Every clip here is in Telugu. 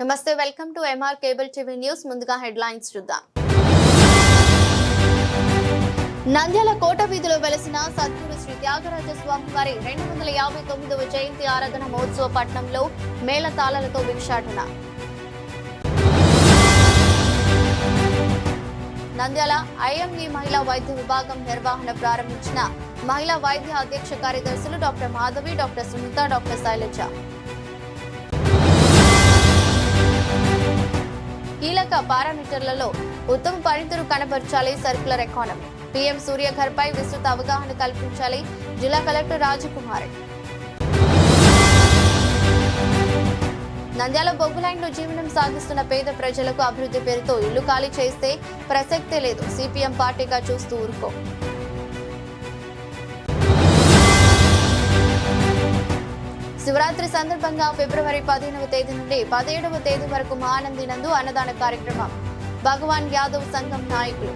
నమస్తే, welcome to MR cable TV news. ముందుగా హెడ్లైన్స్ చూద్దాం. నంద్యాల కోట వీధిలో వెలసిన సద్గురు శ్రీ త్యాగరాజ స్వామి వారి 259వ జయంతి ఆరాధన మహోత్సవ పట్టణంలో మేళతాళాలతో భిక్షాటన. నంద్యాల ఐఎంఈ మహిళా వైద్య విభాగం నిర్వహణ ప్రారంభించిన మహిళా వైద్య అధ్యక్ష కార్యదర్శులు doctor Madhavi, doctor Sunitha, doctor Shailaja. కీలక పారామీటర్లలో ఉత్తమ పనితీరు కనబర్చాలి. Circular economy. పీఎం సూర్యఘర్ పై విస్తృత అవగాహన కల్పించాలి. జిల్లా కలెక్టర్ రాజకుమారి. నంద్యాల బొగ్గు లైన్లో జీవనం సాగిస్తున్న పేద ప్రజలకు అభివృద్ధి పేరుతో ఇల్లు ఖాళీ చేస్తే ప్రసక్తే లేదు. సిపిఎం పార్టీగా చూస్తూ ఊరుకో. శివరాత్రి సందర్భంగా ఫిబ్రవరి 15వ తేదీ నుండి 17వ తేదీ వరకు మహానంది నందు అన్నదాన కార్యక్రమం. భగవాన్ యాదవ్ సంఘం నాయకులు.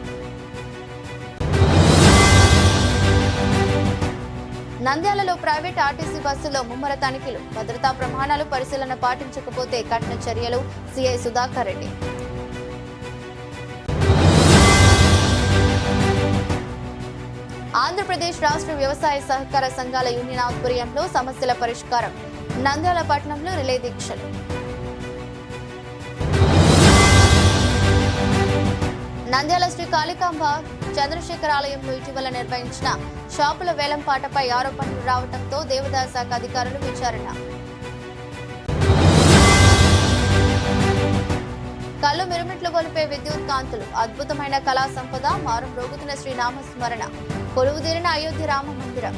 నంద్యాలలో ప్రైవేట్ ఆర్టీసీ బస్సులో ముమ్మర తనిఖీలు. భద్రతా ప్రమాణాలు పరిశీలన పాటించకపోతే కఠిన చర్యలు. సిఐ సుధాకర్ రెడ్డి. ఆంధ్రప్రదేశ్ రాష్ట్ర వ్యవసాయ సహకార సంఘాల యూనియన్ ఆధ్వర్యంలో సమస్యల పరిష్కారం. నంద్యాల పట్టణంలో రిలే దీక్షలు. నంద్యాల శ్రీ కాళికాంబ చంద్రశేఖర్ ఆలయంలో ఇటీవల నిర్వహించిన షాపుల వేలంపాటపై ఆరోపణలు రావడంతో దేవాదాయ శాఖ అధికారులు విచారణ. కళ్ళు మిరుమిట్లు గొలిపే విద్యుత్ కాంతులు. అద్భుతమైన కళా సంపద. మారం రోగుతున్న శ్రీనామస్మరణ. కొలువుదీరిన అయోధ్య రామ మందిరం.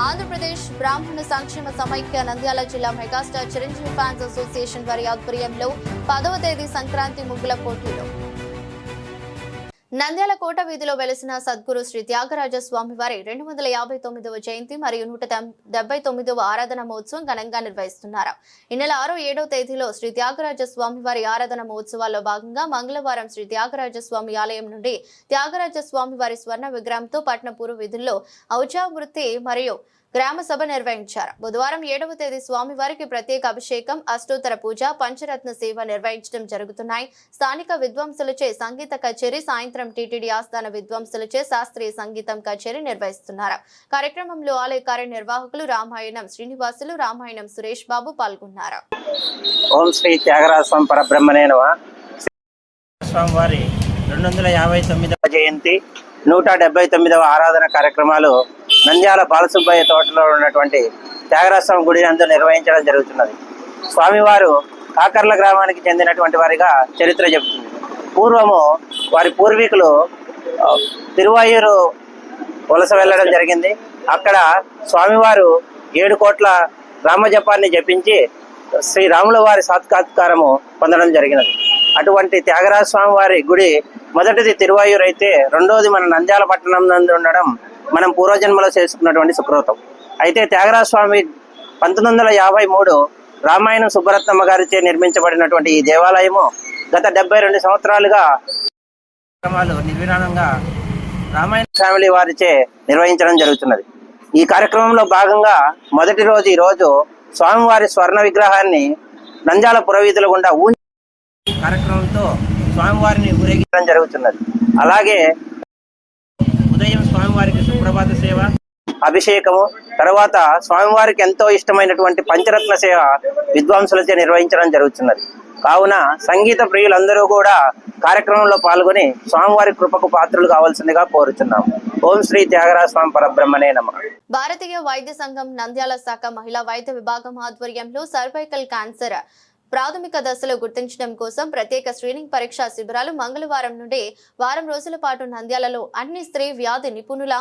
ఆంధ్రప్రదేశ్ బ్రాహ్మణ సంక్షేమ సమైక్య నంద్యాల జిల్లా మెగాస్టార్ చిరంజీవి ఫ్యాన్స్ అసోసియేషన్ వారి ఆధ్వర్యంలో 10వ తేదీ సంక్రాంతి ముగ్గుల పోటీలు. నంద్యాల కోట వీధిలో వెలసిన సద్గురు శ్రీ త్యాగరాజ స్వామి వారి 259వ జయంతి మరియు 179వ ఆరాధన మహోత్సవం ఘనంగా నిర్వహిస్తున్నారు. ఈ నెల 6, 7వ తేదీలో శ్రీ త్యాగరాజ స్వామి వారి ఆరాధన మహోత్సవాల్లో భాగంగా మంగళవారం శ్రీ త్యాగరాజ స్వామి ఆలయం నుండి త్యాగరాజ స్వామి వారి స్వర్ణ విగ్రహంతో పట్టణ పూర్వ వీధుల్లో ఔచావృత్తి మరియు గ్రామ సభ నిర్వహించారు. బుధవారం 7వ తేదీ స్వామివారికి ప్రత్యేక అభిషేకం, అష్టోత్తర పూజ, పంచరత్న సేవ నిర్వహించడం జరుగుతున్నాయి. స్థానిక విద్వాంసులచే సంగీత కచేరీ, సాయంత్రం టీటీడీ ఆస్థాన విద్వాంసులచే శాస్త్రీయ సంగీతం కచేరీ నిర్వహిస్తున్నారు. కార్యక్రమంలో ఆలయ కార్యనిర్వాహకులు రామాయణం శ్రీనివాసులు, రామాయణం సురేష్ బాబు పాల్గొన్నారు. ఓం శ్రీ త్యాగరాజ స్వామి పరబ్రహ్మణే నమః. స్వామివారి 259వ జయంతి, 179వ ఆరాధన కార్యక్రమాలు నంద్యాల బాలసుబ్బయ్య తోటలో ఉన్నటువంటి త్యాగరాజ స్వామి గుడి నందు నిర్వహించడం జరుగుతున్నది. స్వామివారు కాకర్ల గ్రామానికి చెందినటువంటి వారిగా చరిత్ర చెబుతుంది. పూర్వము వారి పూర్వీకులు తిరువాయూరు వలస వెళ్ళడం జరిగింది. అక్కడ స్వామివారు 7 కోట్ల రామజపాన్ని జపించి శ్రీరాముల వారి సాక్షాత్కారము పొందడం జరిగినది. అటువంటి త్యాగరాజ స్వామి వారి గుడి మొదటిది తిరువాయూరు అయితే, రెండోది మన నంద్యాల పట్టణం నందు ఉండడం మనం పూర్వజన్మలో చేసుకున్నటువంటి సుకృతం. అయితే త్యాగరాజ స్వామి 1953 రామాయణం సుబ్బరత్నమ్మ గారిచే నిర్మించబడినటువంటి ఈ దేవాలయము గత 72 సంవత్సరాలుగా నిర్విరామంగా రామాయణ ఫ్యామిలీ వారిచే నిర్వహించడం జరుగుతున్నది. ఈ కార్యక్రమంలో భాగంగా మొదటి రోజు ఈ రోజు స్వామివారి స్వర్ణ విగ్రహాన్ని నంద్యాల పురవీధుల గుండా కార్యక్రమంతో స్వామివారిని ఊరేగించడం జరుగుతున్నది. అలాగే ఉదయం స్వామివారికి సుప్రభాత సేవ, అభిషేకము, తర్వాత స్వామివారికి ఎంతో ఇష్టమైనటువంటి పంచరత్న సేవ విద్వాంసులచే నిర్వహించడం జరుగుతున్నది. కావున సంగీత ప్రియులందరూ కూడా కార్యక్రమంలో పాల్గొని స్వామివారి కృపకు పాత్రలు కావాల్సిందిగా కోరుచున్నాం. ఓం శ్రీ త్యాగరాజ స్వామి పరబ్రహ్మణే నమః. భారతీయ వైద్య సంఘం నంద్యాల శాఖ మహిళా వైద్య విభాగం ఆధ్వర్యంలో సర్వైకల్ క్యాన్సర్ ప్రాథమిక దశలో గుర్తించడం కోసం ప్రత్యేక స్క్రీనింగ్ పరీక్షా శిబిరాలు మంగళవారం నుండి వారం రోజుల పాటు నంద్యాలలో అన్ని స్త్రీ వ్యాధి నిపుణుల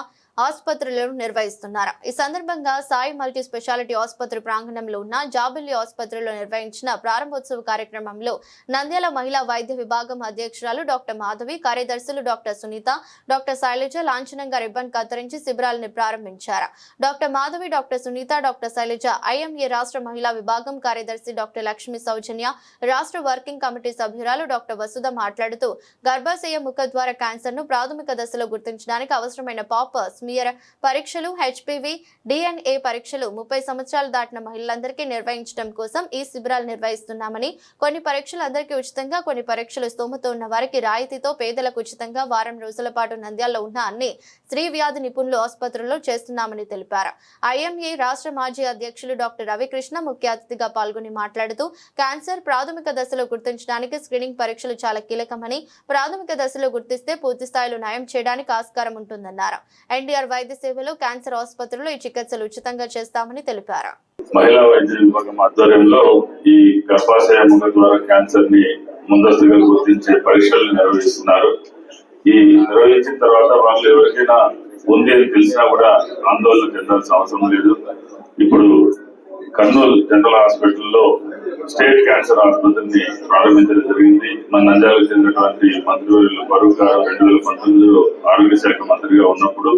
ఆసుపత్రులను నిర్వహిస్తున్నారు. ఈ సందర్భంగా సాయి మల్టీ స్పెషాలిటీ ఆసుపత్రి ప్రాంగణంలో ఉన్న జాబిల్లి ఆసుపత్రిలో నిర్వహించిన ప్రారంభోత్సవ కార్యక్రమంలో నంద్యాల మహిళా వైద్య విభాగం అధ్యక్షురాలు డాక్టర్ మాధవి, కార్యదర్శులు డాక్టర్ సునీత, డాక్టర్ శైలజ లాంఛనంగా రిబ్బన్ కత్తిరించి శిబిరాలను ప్రారంభించారు. Doctor Madhavi, doctor Sunitha, doctor Sailaja IMA రాష్ట్ర మహిళా విభాగం కార్యదర్శి డాక్టర్ లక్ష్మి సౌజన్య, రాష్ట్ర వర్కింగ్ కమిటీ సభ్యురాలు డాక్టర్ వసుధ మాట్లాడుతూ గర్భాశయ ముఖద్వార క్యాన్సర్ ను ప్రాథమిక దశలో గుర్తించడానికి అవసరమైన పాపర్స్ స్మియర్ పరీక్షలు, హెచ్పివి DNA పరీక్షలు 30 సంవత్సరాలు దాటిన మహిళలందరికీ నిర్వహించడం కోసం ఈ శిబిరాలు నిర్వహిస్తున్నామని, కొన్ని పరీక్షలు అందరికీ ఉచితంగా, కొన్ని పరీక్షలు స్తోమత ఉన్న వారికి రాయితీతో, పేదలకు ఉచితంగా వారం రోజుల పాటు నంద్యాలలో ఉన్న అన్ని స్త్రీ వ్యాధి నిపుణులు ఆసుపత్రుల్లో చేస్తున్నామని తెలిపారు. IME రాష్ట్ర మాజీ అధ్యక్షులు డాక్టర్ రవికృష్ణ ముఖ్య అతిథిగా పాల్గొని మాట్లాడుతూ, క్యాన్సర్ ప్రాథమిక దశలో గుర్తించడానికి స్క్రీనింగ్ పరీక్షలు చాలా కీలకమని, ప్రాథమిక దశలో గుర్తిస్తే పూర్తి స్థాయిలో నయం చేయడానికి ఆస్కారం ఉంటుందన్నారు. NDR వైద్య సేవలు, క్యాన్సర్ ఆసుపత్రుల్లో ఈ చికిత్సలు ఉచితంగా చేస్తామని తెలిపారు. మహిళా వైద్య విభాగం ఆధ్వర్యంలో ఈ గర్భాశయ ముఖ ద్వారా క్యాన్సర్ ని ముందస్తుగా గుర్తించే పరీక్షలు నిర్వహిస్తున్నారు. ఈ నిర్వహించిన తర్వాత వాళ్ళు ఎవరికైనా ఉంది అని తెలిసినా కూడా ఆందోళన చెందాల్సిన అవసరం లేదు. ఇప్పుడు కర్నూలు జనరల్ హాస్పిటల్లో స్టేట్ క్యాన్సర్ ఆసుపత్రిని ప్రారంభించడం జరిగింది. మన నంద్యాలకు చెందినటువంటి మంత్రివర్యులు ఫరూక్ గారు 2019లో ఆరోగ్య శాఖ మంత్రిగా ఉన్నప్పుడు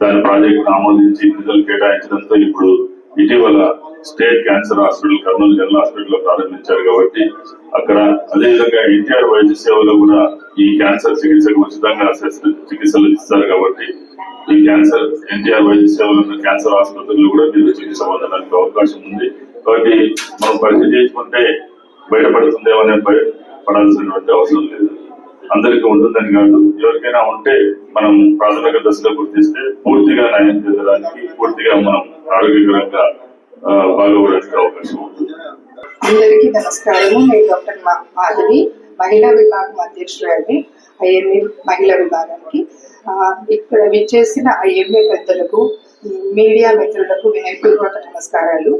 దాని ప్రాజెక్ట్ ఆమోదించి నిధులు కేటాయించడంతో ఇప్పుడు ఇటీవల state cancer hospital Kurnool general hospital లో ప్రారంభించారు. కాబట్టి అక్కడ అదేవిధంగా NTR వైద్య సేవలో కూడా ఈ క్యాన్సర్ చికిత్సకు ఉచితంగా చికిత్సలు ఇస్తారు. కాబట్టి ఈ క్యాన్సర్ NTR వైద్య సేవలు క్యాన్సర్ ఆసుపత్రులు కూడా మీరు చికిత్స పొందడానికి అవకాశం ఉంది. కాబట్టి మనం పరీక్ష చేసుకుంటే బయటపడుతుందేమనే భయపడాల్సినటువంటి అవసరం లేదు. అందరికీ ఉంటుందని కాదు, ఎవరికైనా ఉంటే మనం ప్రాథమిక దశలో గుర్తిస్తే పూర్తిగా నయం చెందడానికి, పూర్తిగా మనం ఆరోగ్యకరంగా బాగోవడానికి అవకాశం ఉంటుంది. అందరికీ నమస్కారము. నేను డాక్టర్ మాధవి, మహిళా విభాగం అధ్యక్షురాలిని, IME మహిళా విభాగానికి. ఇక్కడ విచ్చేసిన IME పెద్దలకు, మీడియా మిత్రులకు వినయపూర్వక నమస్కారాలు.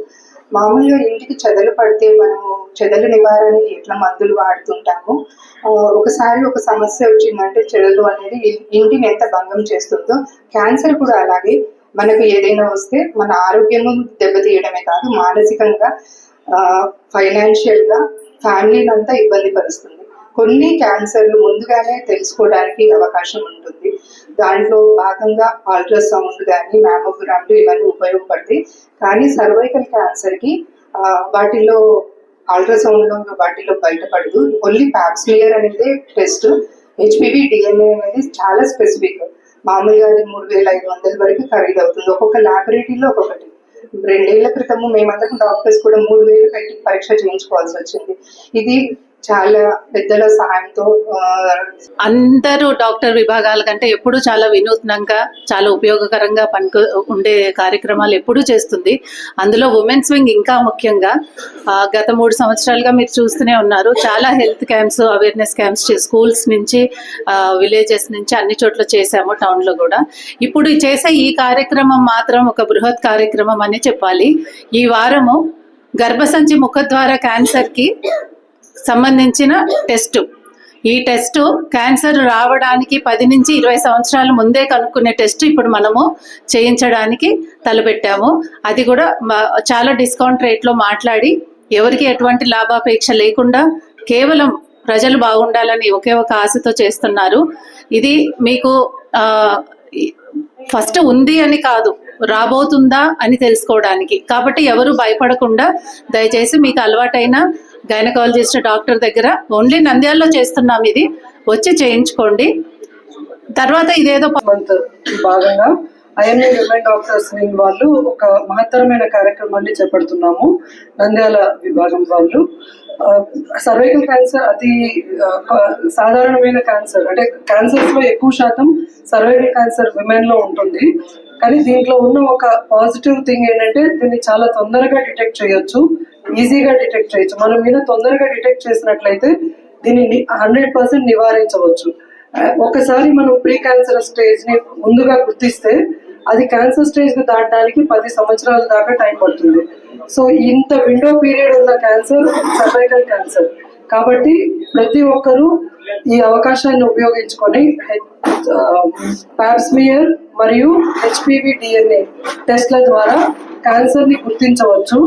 మామూలుగా ఇంటికి చెదలు పడితే మనము చెదలు నివారణకి ఎట్లా మందులు వాడుతుంటాము. ఒకసారి ఒక సమస్య వచ్చిందంటే చెదలు అనేది ఇంటిని ఎంత భంగం చేస్తుందో, క్యాన్సర్ కూడా అలాగే. మనకు ఏదైనా వస్తే మన ఆరోగ్యము దెబ్బతీయడమే కాదు, మానసికంగా, ఫైనాన్షియల్ గా ఫ్యామిలీని అంతా ఇబ్బంది పరుస్తుంది. కొన్ని క్యాన్సర్లు ముందుగానే తెలుసుకోవడానికి అవకాశం ఉంటుంది. దాంట్లో భాగంగా అల్ట్రాసౌండ్ కానీ, మ్యామోగ్రామ్లు ఇవన్నీ ఉపయోగపడతాయి. కానీ సర్వైకల్ క్యాన్సర్ కి వాటిలో అల్ట్రాసౌండ్ లో వాటిలో బయటపడదు. ఓన్లీ ప్యాప్స్మియర్ అనేది టెస్ట్, HPV DNA అనేది చాలా స్పెసిఫిక్. మామూలుగా అది 3500 వరకు ఖరీదు అవుతుంది. ఒక్కొక్క ల్యాబొరేటరీలో ఒక్కొక్కటి. 2 ఏళ్ల క్రితము మేమందరం డాక్టర్స్ కూడా 3000 పెట్టి పరీక్ష చేయించుకోవాల్సి వచ్చింది. ఇది చాలా పెద్దల సహాయంతో అందరూ డాక్టర్ విభాగాల కంటే ఎప్పుడు చాలా వినూత్నంగా, చాలా ఉపయోగకరంగా ఉండే కార్యక్రమాలు ఎప్పుడూ చేస్తుంది. అందులో ఉమెన్స్ వింగ్ ఇంకా ముఖ్యంగా గత 3 సంవత్సరాలుగా మీరు చూస్తూనే ఉన్నారు. చాలా health camps, awareness camps schools నుంచి, విలేజెస్ నుంచి అన్ని చోట్ల చేశాము, టౌన్లో కూడా. ఇప్పుడు చేసే ఈ కార్యక్రమం మాత్రం ఒక బృహత్ కార్యక్రమం అని చెప్పాలి. ఈ వారము గర్భసంచి ముఖద్వార క్యాన్సర్కి సంబంధించిన టెస్ట్. ఈ టెస్ట్ క్యాన్సర్ రావడానికి 10 నుంచి 20 సంవత్సరాల ముందే కనుక్కునే టెస్ట్ ఇప్పుడు మనము చేయించడానికి తలపెట్టాము. అది కూడా చాలా డిస్కౌంట్ రేట్లో మాట్లాడి, ఎవరికి ఎటువంటి లాభాపేక్ష లేకుండా కేవలం ప్రజలు బాగుండాలని ఒకే ఒక ఆశతో చేస్తున్నారు. ఇది మీకు ఫస్ట్ ఉంది అని కాదు, రాబోతుందా అని తెలుసుకోవడానికి. కాబట్టి ఎవరు భయపడకుండా దయచేసి మీకు అలవాటైన గైనకాలజిస్ట్ డాక్టర్ దగ్గర, ఓన్లీ నంద్యాలలో చేస్తున్నాం, ఇది వచ్చి చేయించుకోండి. తర్వాత ఇదేదో భాగంగా IME విమెన్ డాక్టర్స్ వింగ్ వాళ్ళు ఒక మహత్తరమైన కార్యక్రమాన్ని చేపడుతున్నాము. నంద్యాల విభాగం వాళ్ళు సర్వైకల్ క్యాన్సర్ అతి సాధారణమైన క్యాన్సర్. అంటే క్యాన్సర్స్ లో ఎక్కువ శాతం సర్వైకల్ క్యాన్సర్ విమెన్ లో ఉంటుంది. కానీ దీంట్లో ఉన్న ఒక పాజిటివ్ థింగ్ ఏంటంటే దీన్ని చాలా తొందరగా డిటెక్ట్ చేయొచ్చు, ఈజీగా డిటెక్ట్ చేయొచ్చు. మనం మీద తొందరగా డిటెక్ట్ చేసినట్లయితే దీన్ని 100% నివారించవచ్చు. ఒకసారి మనం ప్రీ క్యాన్సర్ స్టేజ్ ని ముందుగా గుర్తిస్తే అది క్యాన్సర్ స్టేజ్ ని దాటడానికి 10 సంవత్సరాల దాకా టైం పడుతుంది. సో ఇంత విండో పీరియడ్ ఉన్న క్యాన్సర్ సర్వైకల్ క్యాన్సర్. కాబట్టి ప్రతి ఒక్కరూ ఈ అవకాశాన్ని ఉపయోగించుకొని ప్యాప్స్మియర్ మరియు HPV DNA టెస్ట్ల ద్వారా క్యాన్సర్ ని గుర్తించవచ్చు.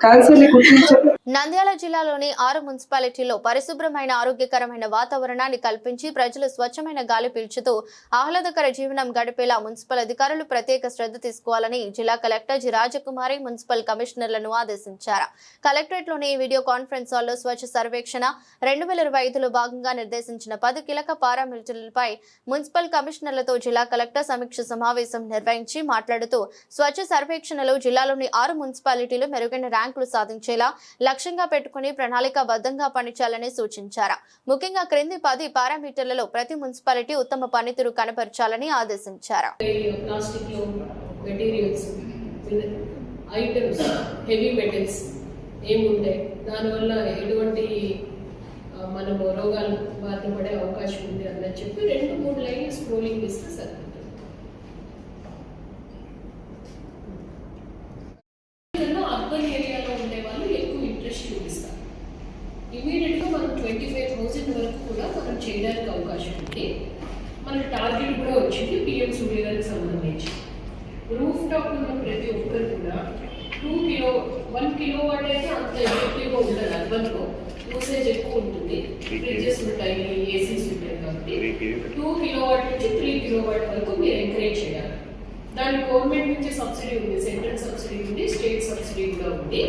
క్యాన్సర్ ని గుర్తించే నంద్యాల జిల్లాలోని 6 మున్సిపాలిటీల్లో పరిశుభ్రమైన ఆరోగ్యకరమైన వాతావరణాన్ని కల్పించి ప్రజలు స్వచ్ఛమైన గాలి పీల్చుతూ ఆహ్లాదకర జీవనం గడిపేలా మున్సిపల్ అధికారులు ప్రత్యేక శ్రద్ధ తీసుకోవాలని జిల్లా కలెక్టర్ జి రాజకుమారి మున్సిపల్ కమిషనర్లను ఆదేశించారు. కలెక్టరేట్లోని వీడియో కాన్ఫరెన్స్ హాల్లో స్వచ్ఛ సర్వేక్షణ 2025లో భాగంగా నిర్దేశించిన 10 కీలక పారామీటర్లపై మున్సిపల్ కమిషనర్లతో జిల్లా కలెక్టర్ సమీక్ష సమావేశం నిర్వహించి మాట్లాడుతూ స్వచ్ఛ సర్వేక్షణలో జిల్లాలోని 6 మున్సిపాలిటీలు మెరుగైన ర్యాంకులు సాధించేలా లక్ష్యంగా పెట్టుకుని ప్రణాళికాబద్ధంగా పనిచేయాలని సూచించారు. ముఖ్యంగా క్రింది 10 పారామీటర్లలో ప్రతి మున్సిపాలిటీ ఉత్తమ పనితీరు కనబరచాలని ఆదేశించారు. ప్లాస్టిక్ లో మెటీరియల్స్, ఐటమ్స్, హెవీ మెటల్స్ ఏముంటాయి, దానివల్ల ఎటువంటి మనము రోగాలు బారిన పడే అవకాశం ఉంది అన్నది చెప్పి 2-3 లైన్లు స్క్రోలింగ్ ఇస్తే సరిపోతుంది. అర్బన్ ఏరియాలో ఉండే వాళ్ళు ఎక్కువ ఇంట్రెస్ట్ చూపిస్తారు. ఇమీడియట్ గా మనం 25,000 వరకు కూడా మనం చేయడానికి అవకాశం ఉంది. మన టార్గెట్ కూడా వచ్చింది పిఎం సూర్యగారికి సంబంధించి. రూఫ్ టాప్ ఉన్న ప్రతి ఒక్కరు కూడా 1 కిలోవాట్ అయితే అంత ఎఫెక్టివ్గా ఉంటుంది. అర్బన్లో యూసేజ్ ఎక్కువ ఉంటుంది, ఫ్రిడ్జెస్ ఉంటాయి, ఏసీస్ ఉంటాయి. కాబట్టి 2 కిలోవాట్ నుంచి 3 కిలోవాట్ వరకు మీరు ఎంకరేజ్ చేయాలి. దానికి గవర్నమెంట్ నుంచి సబ్సిడీ ఉంది, సెంట్రల్ సబ్సిడీ ఉంది, స్టేట్ సబ్సిడీ కూడా ఉంది.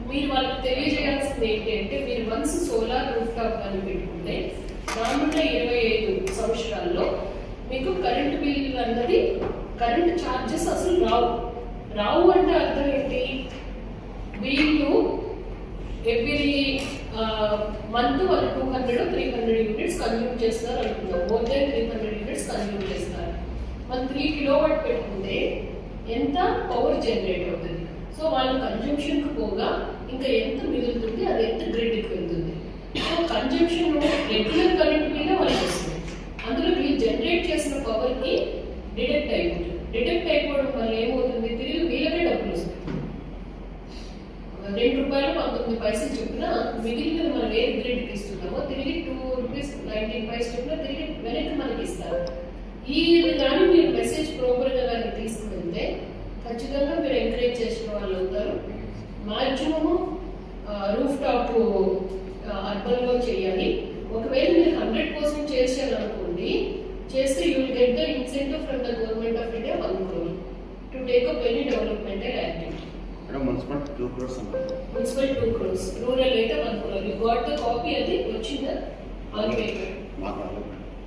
మీరు వాళ్ళకి తెలియజేయాల్సింది ఏంటి అంటే, మీరు వన్స్ సోలార్ రూఫ్ టాప్ అని పెట్టుకుంటే దాంట్లో 25 సంవత్సరాల్లో మీకు కరెంట్ బిల్ అన్నది, కరెంట్ ఛార్జెస్ అసలు రావు అంటే అర్థం ఏంటి? వీళ్ళు ఎవ్రీ మంత్ వాళ్ళు 200-300 యూనిట్స్ కన్జ్యూమ్ చేస్తారు అనుకుందాం. మోర్ దెన్ 300 యూనిట్స్ కన్జ్యూమ్ చేస్తారు. మనం 3 కిలోవాట్ పెట్టుకుంటే ఎంత పవర్ జనరేట్ అవుతుంది? సో వాళ్ళ కన్జంప్షన్కి పోగా ఇంకా ఎంత మిగులుతుంది, అది ఎంత గ్రిడ్కి వెళ్తుంది. సో కన్జంప్షన్ రెగ్యులర్ కరెంట్ మీద వాళ్ళకి వస్తుంది. అందులో వీళ్ళు జనరేట్ చేసిన పవర్కి డిడక్ట్ అయిపోతుంది. డిడక్ట్ అయిపోవడం వల్ల ఏమవుతుంది? తిరిగి వీళ్ళకే డబ్బులు వస్తుంది. ₹2.19 చొప్పున మిగిలిన మనం ఏ గ్రిడ్కి ఇస్తున్నామో తిరిగి ₹2.19 చొప్పున తిరిగి వెనక్కి మనకి ఇస్తారు. ఈ కానీ మీరు మెసేజ్ ప్రాపర్గా కానీ తీసుకువెళ్తే ఖచ్చితంగా మీరు ఎంకరేజ్ చేసిన వాళ్ళు అవుతారు. మాక్సిమము రూఫ్ టాప్ అర్బన్లో చేయాలి. ఒకవేళ మీరు 100% చేసేయాలనుకోండి, చేస్తే you will get the incentive from the government of India 1 crore to take up any developmental activity. Municipal 2 crores municipal 2 crores, rural అయితే 1 crore. You got the copy, అది వచ్చిందా ఆన్ పేపర్?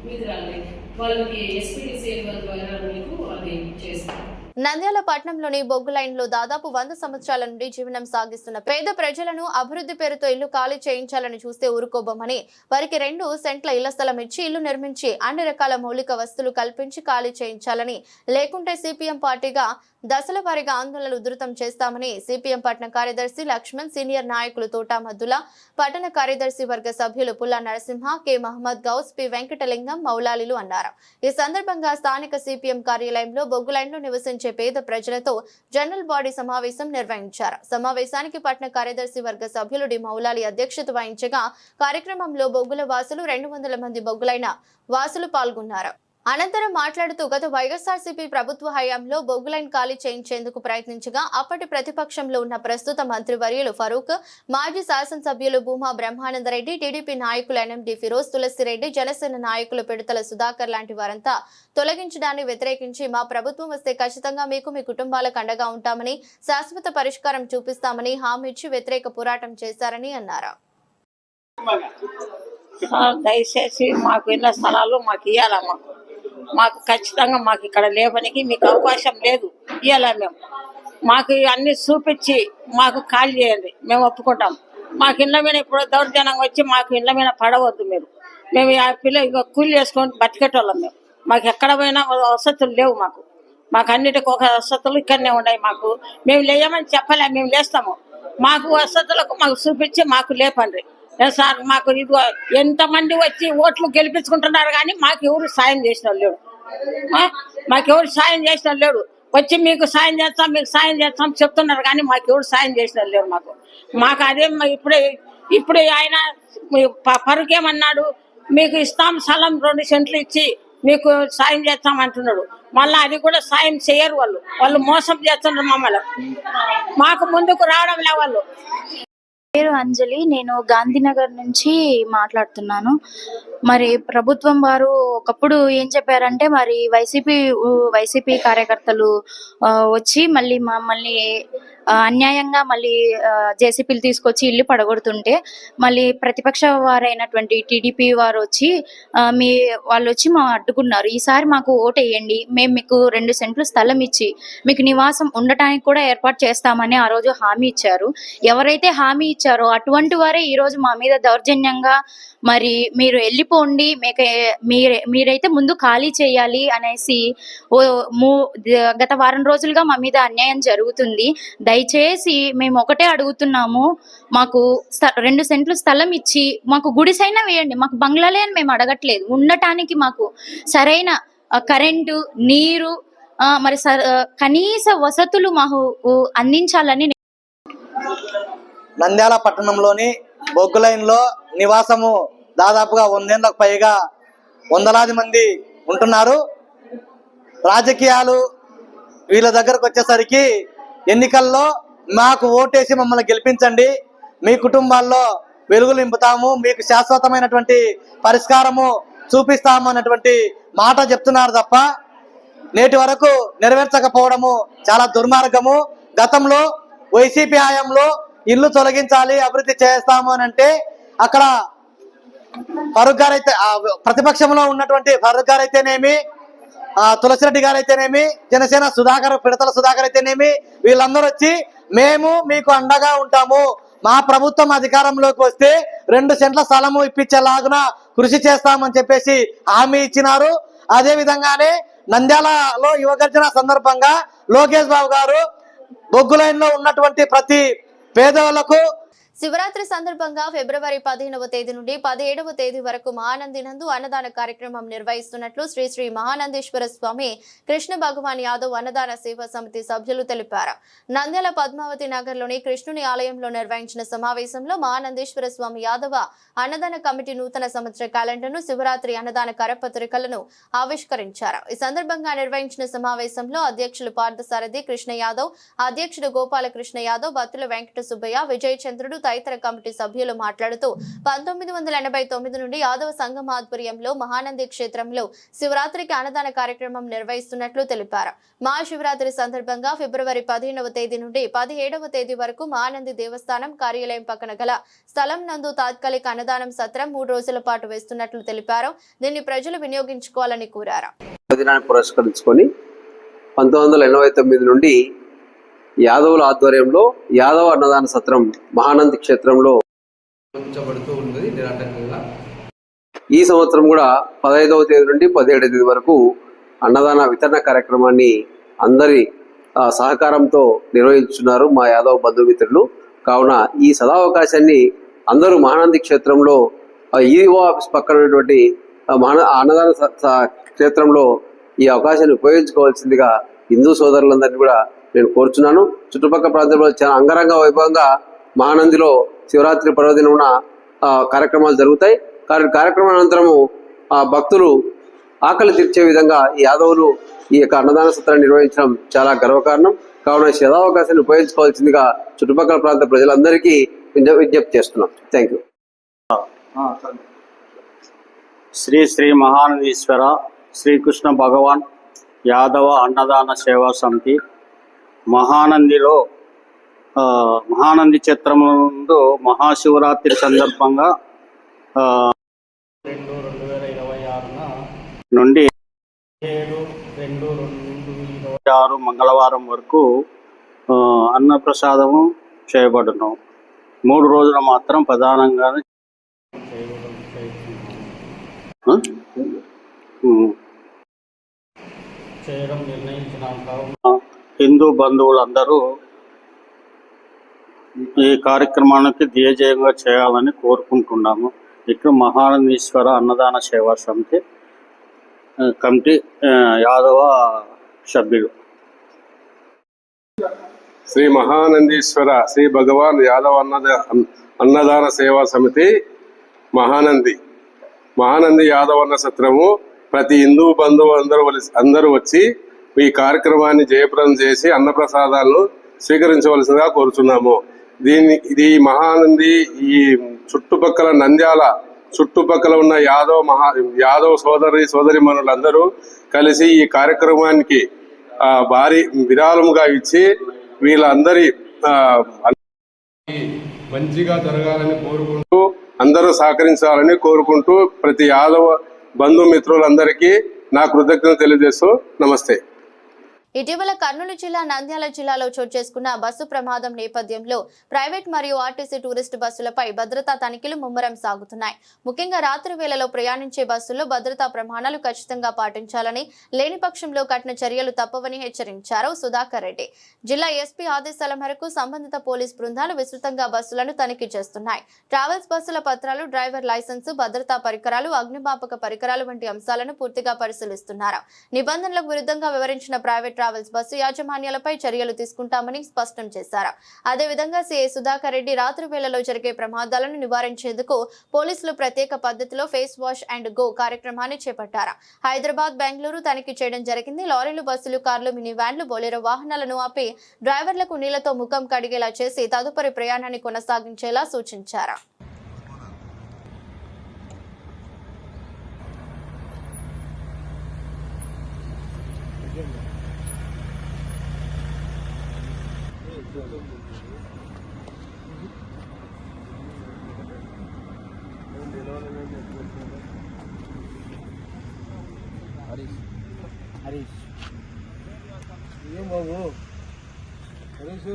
మీకు రాలేదు. వాళ్ళకి ఎస్పీడీసీఎల్ ద్వారా మీకు అది చేస్తారు. నంద్యాల పట్టణంలోని బొగ్గు లైన్లో దాదాపు 100 సంవత్సరాల నుండి జీవనం సాగిస్తున్న పేద ప్రజలను అభివృద్ధి పేరుతో ఇల్లు ఖాళీ చేయించాలని చూస్తే ఊరుకోబోమని వారికి 2 సెంట్ల ఇళ్ల స్థలం ఇచ్చి ఇల్లు నిర్మించి అన్ని రకాల మౌలిక వస్తువులు కల్పించి ఖాళీ చేయించాలని, లేకుంటే సిపిఎం పార్టీగా దశల వారీగా ఆందోళనలు ఉధృతం చేస్తామని సిపిఎం పట్టణ కార్యదర్శి లక్ష్మణ్, సీనియర్ నాయకులు తోటా మద్దుల, పట్టణ కార్యదర్శి వర్గ సభ్యులు పుల్లా నరసింహ, కె మహమ్మద్ గౌస్, పి వెంకటలింగం మౌలాలీలు అన్నారు. ఈ సందర్భంగా స్థానిక సిపిఎం కార్యాలయంలో బొగ్గు లైన్లో నివసించే పేద ప్రజలతో జనరల్ బాడీ సమావేశం నిర్వహించారు. సమావేశానికి పట్టణ కార్యదర్శి వర్గ సభ్యులు డి మౌలాలి అధ్యక్షత వహించగా కార్యక్రమంలో బొగ్గుల వాసులు 200 మంది బొగ్గులైన వాసులు పాల్గొన్నారు. అనంతరం మాట్లాడుతూ గత వైఎస్ఆర్సీపీ ప్రభుత్వ హయాంలో బొగ్గు లైన్ ఖాళీ చేయించేందుకు ప్రయత్నించగా అప్పటి ప్రతిపక్షంలో ఉన్న ప్రస్తుత మంత్రివర్యులు ఫరూక్, మాజీ శాసనసభ్యులు భూమా బ్రహ్మానందరెడ్డి, టీడీపీ నాయకులు ఎన్ఎండి ఫిరోజ్, తులసిరెడ్డి, జనసేన నాయకులు పిడతల సుధాకర్ లాంటి వారంతా తొలగించడాన్ని వ్యతిరేకించి మా ప్రభుత్వం వస్తే ఖచ్చితంగా మీకు, మీ కుటుంబాలకు అండగా ఉంటామని, శాశ్వత పరిష్కారం చూపిస్తామని హామీ ఇచ్చి వ్యతిరేక పోరాటం చేశారని అన్నారు. దయచేసి మాకు ఇళ్ల స్థలాలు మాకు ఇవ్వాలమ్మా. మాకు ఖచ్చితంగా మాకు ఇక్కడ లేవనికి మీకు అవకాశం లేదు, ఇవ్వాలా మేము. మాకు అన్ని చూపించి మాకు ఖాళీ చేయండి, మేము ఒప్పుకుంటాం. మాకు ఇళ్ళ మీద ఇప్పుడు దౌర్జన్యంగా వచ్చి మాకు ఇళ్ళ మీద పడవద్దు మీరు. మేము ఆ పిల్ల ఇక కూలి చేసుకొని బతికేటోళ్ళం మేము. మాకు ఎక్కడ పోయినా వసతులు లేవు మాకు అన్నిటికీ ఒక వసతులు ఇక్కడనే ఉన్నాయి. మేము లేయమని చెప్పలే, మేము లేస్తాము. మాకు వసతులకు మాకు చూపించి మాకు లేపండి సార్. మాకు ఇదిగో ఎంతమంది వచ్చి ఓట్లు గెలిపించుకుంటున్నారు కానీ మాకు ఎవరు సాయం చేసిన లేడు. మాకెవరు సాయం చేసిన లేడు. వచ్చి మీకు సాయం చేస్తాం, మీకు సాయం చేస్తాం చెప్తున్నారు కానీ మాకు ఎవరు సాయం చేసిన లేరు. మాకు అదే ఇప్పుడు ఆయన పరుకేమన్నాడు, మీకు ఇస్తాం స్థలం 2 సెంట్లు ఇచ్చి మీకు సాయం చేస్తాం అంటున్నాడు. మళ్ళీ అది కూడా సాయం చేయరు వాళ్ళు మోసం చేస్తున్నారు మమ్మల్ని. మాకు ముందుకు రావడం లే వాళ్ళు. పేరు అంజలి, నేను గాంధీనగర్ నుంచి మాట్లాడుతున్నాను. మరి ప్రభుత్వం వారు ఒకప్పుడు ఏం చెప్పారంటే మరి వైసీపీ కార్యకర్తలు వచ్చి మళ్ళీ మమ్మల్ని అన్యాయంగా మళ్ళీ జేసీపీలు తీసుకొచ్చి ఇల్లు పడగొడుతుంటే మళ్ళీ ప్రతిపక్ష వారైనటువంటి టీడీపీ వారు వచ్చి వాళ్ళు వచ్చి మా అడ్డుకున్నారు. ఈసారి మాకు ఓటు వేయండి, మేము మీకు 2 సెంట్లు స్థలం ఇచ్చి మీకు నివాసం ఉండటానికి కూడా ఏర్పాటు చేస్తామని ఆ రోజు హామీ ఇచ్చారు. ఎవరైతే హామీ ఇచ్చారో అటువంటి వారే ఈ రోజు మా మీద దౌర్జన్యంగా మరి మీరు వెళ్ళిపోండి, మీరైతే ముందు ఖాళీ చేయాలి అనేసి గత వారం రోజులుగా మా మీద అన్యాయం జరుగుతుంది. దయచేసి మేము ఒకటే అడుగుతున్నాము, మాకు 2 సెంట్లు స్థలం ఇచ్చి మాకు గుడిసైనా వేయండి, మాకు బంగ్లాలే అని మేము అడగట్లేదు. ఉండటానికి మాకు సరైన కరెంటు, నీరు, మరి కనీస వసతులు మాకు అందించాలని. నంద్యాల పట్టణంలోని బొగ్గు లైన్లో నివాసము దాదాపుగా 100 ఏళ్లకు పైగా వందలాది మంది ఉంటున్నారు. రాజకీయాలు వీళ్ళ దగ్గరకు వచ్చేసరికి ఎన్నికల్లో మాకు ఓటేసి మమ్మల్ని గెలిపించండి, మీ కుటుంబాల్లో వెలుగులు నింపుతాము, మీకు శాశ్వతమైనటువంటి పరిష్కారము చూపిస్తాము అన్నటువంటి మాట చెప్తున్నారు తప్ప నేటి వరకు నెరవేర్చకపోవడము చాలా దుర్మార్గము. గతంలో వైసీపీ హయాంలో ఇల్లు తొలగించాలి, అభివృద్ధి చేస్తాము అని అంటే అక్కడ ఫరూక్ గారు అయితే ప్రతిపక్షంలో ఉన్నటువంటి ఫరూక్ గారు అయితేనేమి, తులసిరెడ్డి గారు అయితేనేమి, జనసేన పిడతల సుధాకర్ అయితేనేమి, వీళ్ళందరూ వచ్చి మేము మీకు అండగా ఉంటాము, మా ప్రభుత్వం అధికారంలోకి వస్తే 2 సెంట్ల స్థలము ఇప్పించేలాగున కృషి చేస్తామని చెప్పేసి హామీ ఇచ్చినారు. అదే విధంగానే నంద్యాలలో యువగర్జన సందర్భంగా లోకేష్ బాబు గారు బొగ్గు లైన్ లో ఉన్నటువంటి ప్రతి పేదవాళ్లకు శివరాత్రి సందర్భంగా ఫిబ్రవరి 15వ తేదీ నుండి 17వ తేదీ వరకు మహానంది నందు అన్నదాన కార్యక్రమం నిర్వహిస్తున్నట్లు శ్రీ శ్రీ మహానందేశ్వర స్వామి కృష్ణ భగవాన్ యాదవ్ అన్నదాన సేవా సమితి సభ్యులు తెలిపారు. నంద్యాల పద్మావతి నగర్లోని కృష్ణుని ఆలయంలో నిర్వహించిన సమావేశంలో మహానందేశ్వర స్వామి యాదవ అన్నదాన కమిటీ నూతన సంవత్సర క్యాలెండర్ను, శివరాత్రి అన్నదాన కరపత్రికలను ఆవిష్కరించారు. ఈ సందర్భంగా నిర్వహించిన సమావేశంలో అధ్యక్షులు పార్థసారథి కృష్ణ యాదవ్, అధ్యక్షుడు గోపాలకృష్ణ యాదవ్, బత్తుల వెంకట సుబ్బయ్య, విజయ్ చంద్రుడు తదితర కమిటీ సభ్యులు మాట్లాడుతూ 1989 నుండి యాదవ సంఘం ఆధ్వర్యంలో మహానంది క్షేత్రంలో శివరాత్రికి అన్నదాన కార్యక్రమం నిర్వహిస్తున్నట్లు తెలిపారు. మహాశివరాత్రి సందర్భంగా ఫిబ్రవరి 15వ తేదీ నుండి 17వ తేదీ వరకు మహానంది దేవస్థానం కార్యాలయం పక్కన గల స్థలం నందు తాత్కాలిక అన్నదానం సత్రం 3 రోజుల పాటు వేస్తున్నట్లు తెలిపారు. దీన్ని ప్రజలు వినియోగించుకోవాలని కోరారు. పురస్కరించుకొని 1989 నుండి యాదవుల ఆధ్వర్యంలో యాదవ అన్నదాన సత్రం మహానంది క్షేత్రంలో నిర్వహించబడుతూ ఉన్నది నిరాటంకంగా. ఈ సంవత్సరం కూడా 15వ తేదీ నుండి 17వ తేదీ వరకు అన్నదాన వితరణ కార్యక్రమాన్ని అందరి సహకారంతో నిర్వహించున్నారు మా యాదవ బంధుమిత్రులు. కావున ఈ సదావకాశాన్ని అందరూ మహానంది క్షేత్రంలో ఈఓ ఆఫీస్ పక్కన ఉన్నటువంటి అన్నదాన క్షేత్రంలో ఈ అవకాశాన్ని ఉపయోగించుకోవాల్సిందిగా హిందూ సోదరులందరినీ కూడా నేను కోరుచున్నాను. చుట్టుపక్కల ప్రాంతంలో చాలా అంగరంగ వైభవంగా మహానందిలో శివరాత్రి పర్వదినమున కార్యక్రమాలు జరుగుతాయి. కార్యక్రమం అనంతరము భక్తులు ఆకలి తీర్చే విధంగా ఈ యాదవులు ఈ యొక్క అన్నదాన సత్రాన్ని నిర్వహించడం చాలా గర్వకారణం. కావున సదావకాశాన్ని ఉపయోగించుకోవాల్సిందిగా చుట్టుపక్కల ప్రాంత ప్రజలందరికీ విజ్ఞప్తి చేస్తున్నాం. Thank you. శ్రీ శ్రీ మహానందీశ్వర శ్రీకృష్ణ భగవాన్ యాదవ అన్నదాన సేవా సమితి మహానందిలో మహానంది క్షేత్రం ముందు మహాశివరాత్రి సందర్భంగా 2026 నుండి 7/2/2026 మంగళవారం వరకు అన్నప్రసాదము చేయబడును. 3 రోజులు మాత్రం ప్రధానంగా చేయడం నిర్ణయించినాం. కావున హిందూ బంధువులందరూ ఈ కార్యక్రమానికి దియజయంగా చేయాలని కోరుకుంటున్నాము. ఇక్కడ మహానందీశ్వర అన్నదాన సేవా సమితి కమిటీ యాదవ సభ్యులు. శ్రీ మహానందీశ్వర శ్రీ భగవాన్ యాదవ అన్నదాన సేవా సమితి మహానంది యాదవ అన్న సత్రము ప్రతి హిందూ బంధువు అందరూ వచ్చి ఈ కార్యక్రమాన్ని జయప్రదం చేసి అన్నప్రసాదాలను స్వీకరించవలసిందిగా కోరుచున్నాము. ఇది మహానంది ఈ చుట్టుపక్కల నంద్యాల చుట్టుపక్కల ఉన్న యాదవ్ సోదరిమణులందరూ కలిసి ఈ కార్యక్రమానికి భారీ విరాళముగా ఇచ్చి వీళ్ళందరి మంచిగా జరగాలని కోరుకుంటూ అందరూ సహకరించాలని కోరుకుంటూ ప్రతి యాదవ బంధుమిత్రులందరికీ నా కృతజ్ఞతలు తెలియజేస్తూ నమస్తే. ఇటీవల కర్నూలు జిల్లా నంద్యాల జిల్లాలో చోటు చేసుకున్న బస్సు ప్రమాదం నేపథ్యంలో ప్రైవేట్ మరియు ఆర్టీసీ టూరిస్టు బస్సులపై భద్రతా తనిఖీలు ముమ్మరం సాగుతున్నాయి. ముఖ్యంగా రాత్రి వేళలో ప్రయాణించే బస్సుల్లో భద్రతా ప్రమాణాలు ఖచ్చితంగా పాటించాలని, లేని పక్షంలో కఠిన చర్యలు తప్పవని హెచ్చరించారు సుధాకర్ రెడ్డి. జిల్లా ఎస్పీ ఆదేశాల మేరకు సంబంధిత పోలీస్ బృందాలు విస్తృతంగా బస్సులను తనిఖీ చేస్తున్నాయి. ట్రావెల్స్ బస్సుల పత్రాలు, డ్రైవర్ లైసెన్సు, భద్రతా పరికరాలు, అగ్నిమాపక పరికరాలు వంటి అంశాలను పూర్తిగా పరిశీలిస్తున్నారు. నిబంధనలకు విరుద్ధంగా వివరించిన ప్రైవేట్ ట్రావెల్స్ బస్సు యాజమాన్యాలపై చర్యలు తీసుకుంటామని స్పష్టం చేశారు. అదేవిధంగా సీఐ సుధాకర్ రెడ్డి రాత్రి వేళలో జరిగే ప్రమాదాలను నివారించేందుకు పోలీసులు ప్రత్యేక పద్ధతిలో ఫేస్ వాష్ అండ్ గో కార్యక్రమాన్ని చేపట్టారు. హైదరాబాద్, బెంగళూరు తనిఖీ చేయడం జరిగింది. లారీలు, బస్సులు, కార్లు, మినీ వ్యాన్లు, బొలెరో వాహనాలను ఆపి డ్రైవర్లకు నీళ్లతో ముఖం కడిగేలా చేసి తదుపరి ప్రయాణాన్ని కొనసాగించేలా సూచించారు. హరీష్ ఏం బాబు హరీష్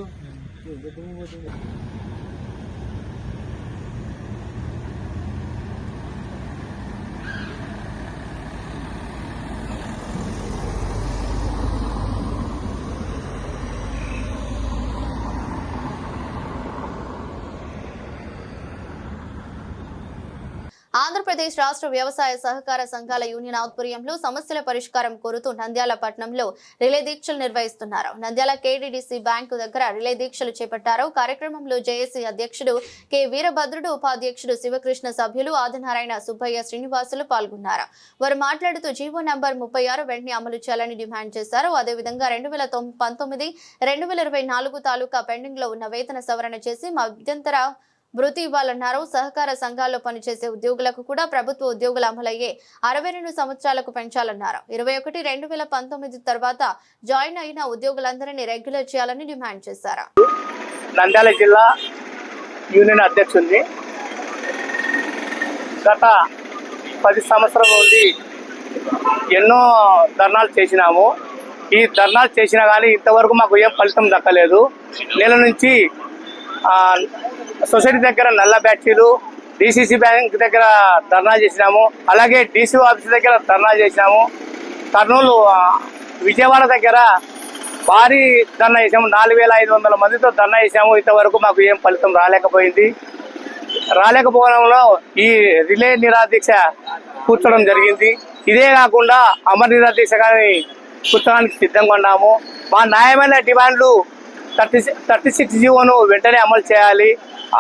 ఆంధ్రప్రదేశ్ రాష్ట్ర వ్యవసాయ సహకార సంఘాల యూనియన్ ఆధ్వర్యంలో సమస్యల పరిష్కారం కోరుతూ నంద్యాల పట్టణంలో రిలే దీక్షలు నిర్వహిస్తున్నారు. నంద్యాల కేడీడీసీ బ్యాంకు దగ్గర రిలే దీక్షలు చేపట్టారు. కార్యక్రమంలో జేఏసీ అధ్యక్షుడు కె వీరభద్రుడు, ఉపాధ్యక్షుడు శివకృష్ణ, సభ్యులు ఆదినారాయణ, సుబ్బయ్య, శ్రీనివాసులు పాల్గొన్నారు. వారు మాట్లాడుతూ జీవో నంబర్ 36 వెంటనే అమలు చేయాలని డిమాండ్ చేశారు. అదేవిధంగా 2019, 2024 తాలూకా పెండింగ్ లో ఉన్న వేతన సవరణ చేసి మధ్యంతర భృతి ఇవ్వాలన్నారు. సహకార సంఘాల్లో పనిచేసే ఉద్యోగులకు కూడా ప్రభుత్వ ఉద్యోగులు అమలయ్యే 62 సంవత్సరాలకు పెంచాలన్నారు. 21/2019 తర్వాత జాయిన్ అయిన ఉద్యోగులందరినీ రెగ్యులర్ చేయాలని డిమాండ్ చేశారు. నంద్యాల జిల్లా యూనియన్ అధ్యక్షుడిని గత 10 సంవత్సరాల నుండి ఎన్నో ధర్నాలు చేసినాము. ఈ ధర్నాలు చేసినా కానీ ఇంతవరకు మాకు ఏం ఫలితం దక్కలేదు. నెల నుంచి సొసైటీ దగ్గర నల్ల బ్యాచీలు, డిసిసి బ్యాంక్ దగ్గర ధర్నా చేసినాము. అలాగే డిసిఓ ఆఫీస్ దగ్గర ధర్నా చేసినాము. కర్నూలు, విజయవాడ దగ్గర భారీ ధర్నా చేసాము. 4500 మందితో ధర్నా చేసాము. ఇంతవరకు మాకు ఏం ఫలితం రాలేకపోవడంలో ఈ రిలే నిరాదీక్ష కూర్చోవడం జరిగింది. ఇదే కాకుండా అమర్ నిరాదీక్ష కానీ కూర్చోడానికి సిద్ధంగా ఉన్నాము. మా న్యాయమైన డిమాండ్లు 36 జీవోను వెంటనే అమలు చేయాలి.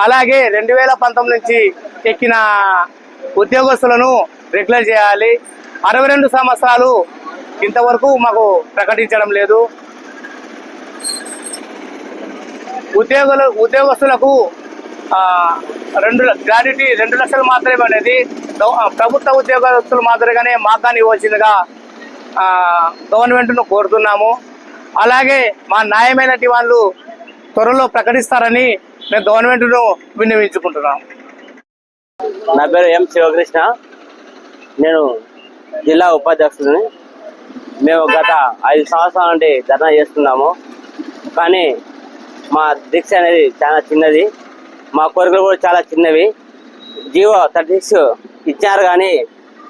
అలాగే 2019 నుంచి ఎక్కిన ఉద్యోగస్తులను రెగ్యులర్ చేయాలి. 62 సంవత్సరాలు ఇంతవరకు మాకు ప్రకటించడం లేదు. ఉద్యోగస్తులకు గ్రాడ్యుటీ 2 లక్షలు మాత్రమే అనేది ప్రభుత్వ ఉద్యోగస్తులు మాత్రమే మాకు కానీ ఇవ్వాల్సిందిగా గవర్నమెంట్ను కోరుతున్నాము. అలాగే మా న్యాయమైన డిమాండ్లు త్వరలో ప్రకటిస్తారని మేము గవర్నమెంట్ను విన్నవించుకుంటున్నాం. నా పేరు ఎం శివకృష్ణ, నేను జిల్లా ఉపాధ్యక్షుడిని. మేము గత 5 సంవత్సరాల నుండి ధర్నా చేస్తున్నాము. కానీ మా దీక్ష అనేది చాలా చిన్నది, మా కోరికలు కూడా చాలా చిన్నవి. జీవో 36 ఇచ్చారు కానీ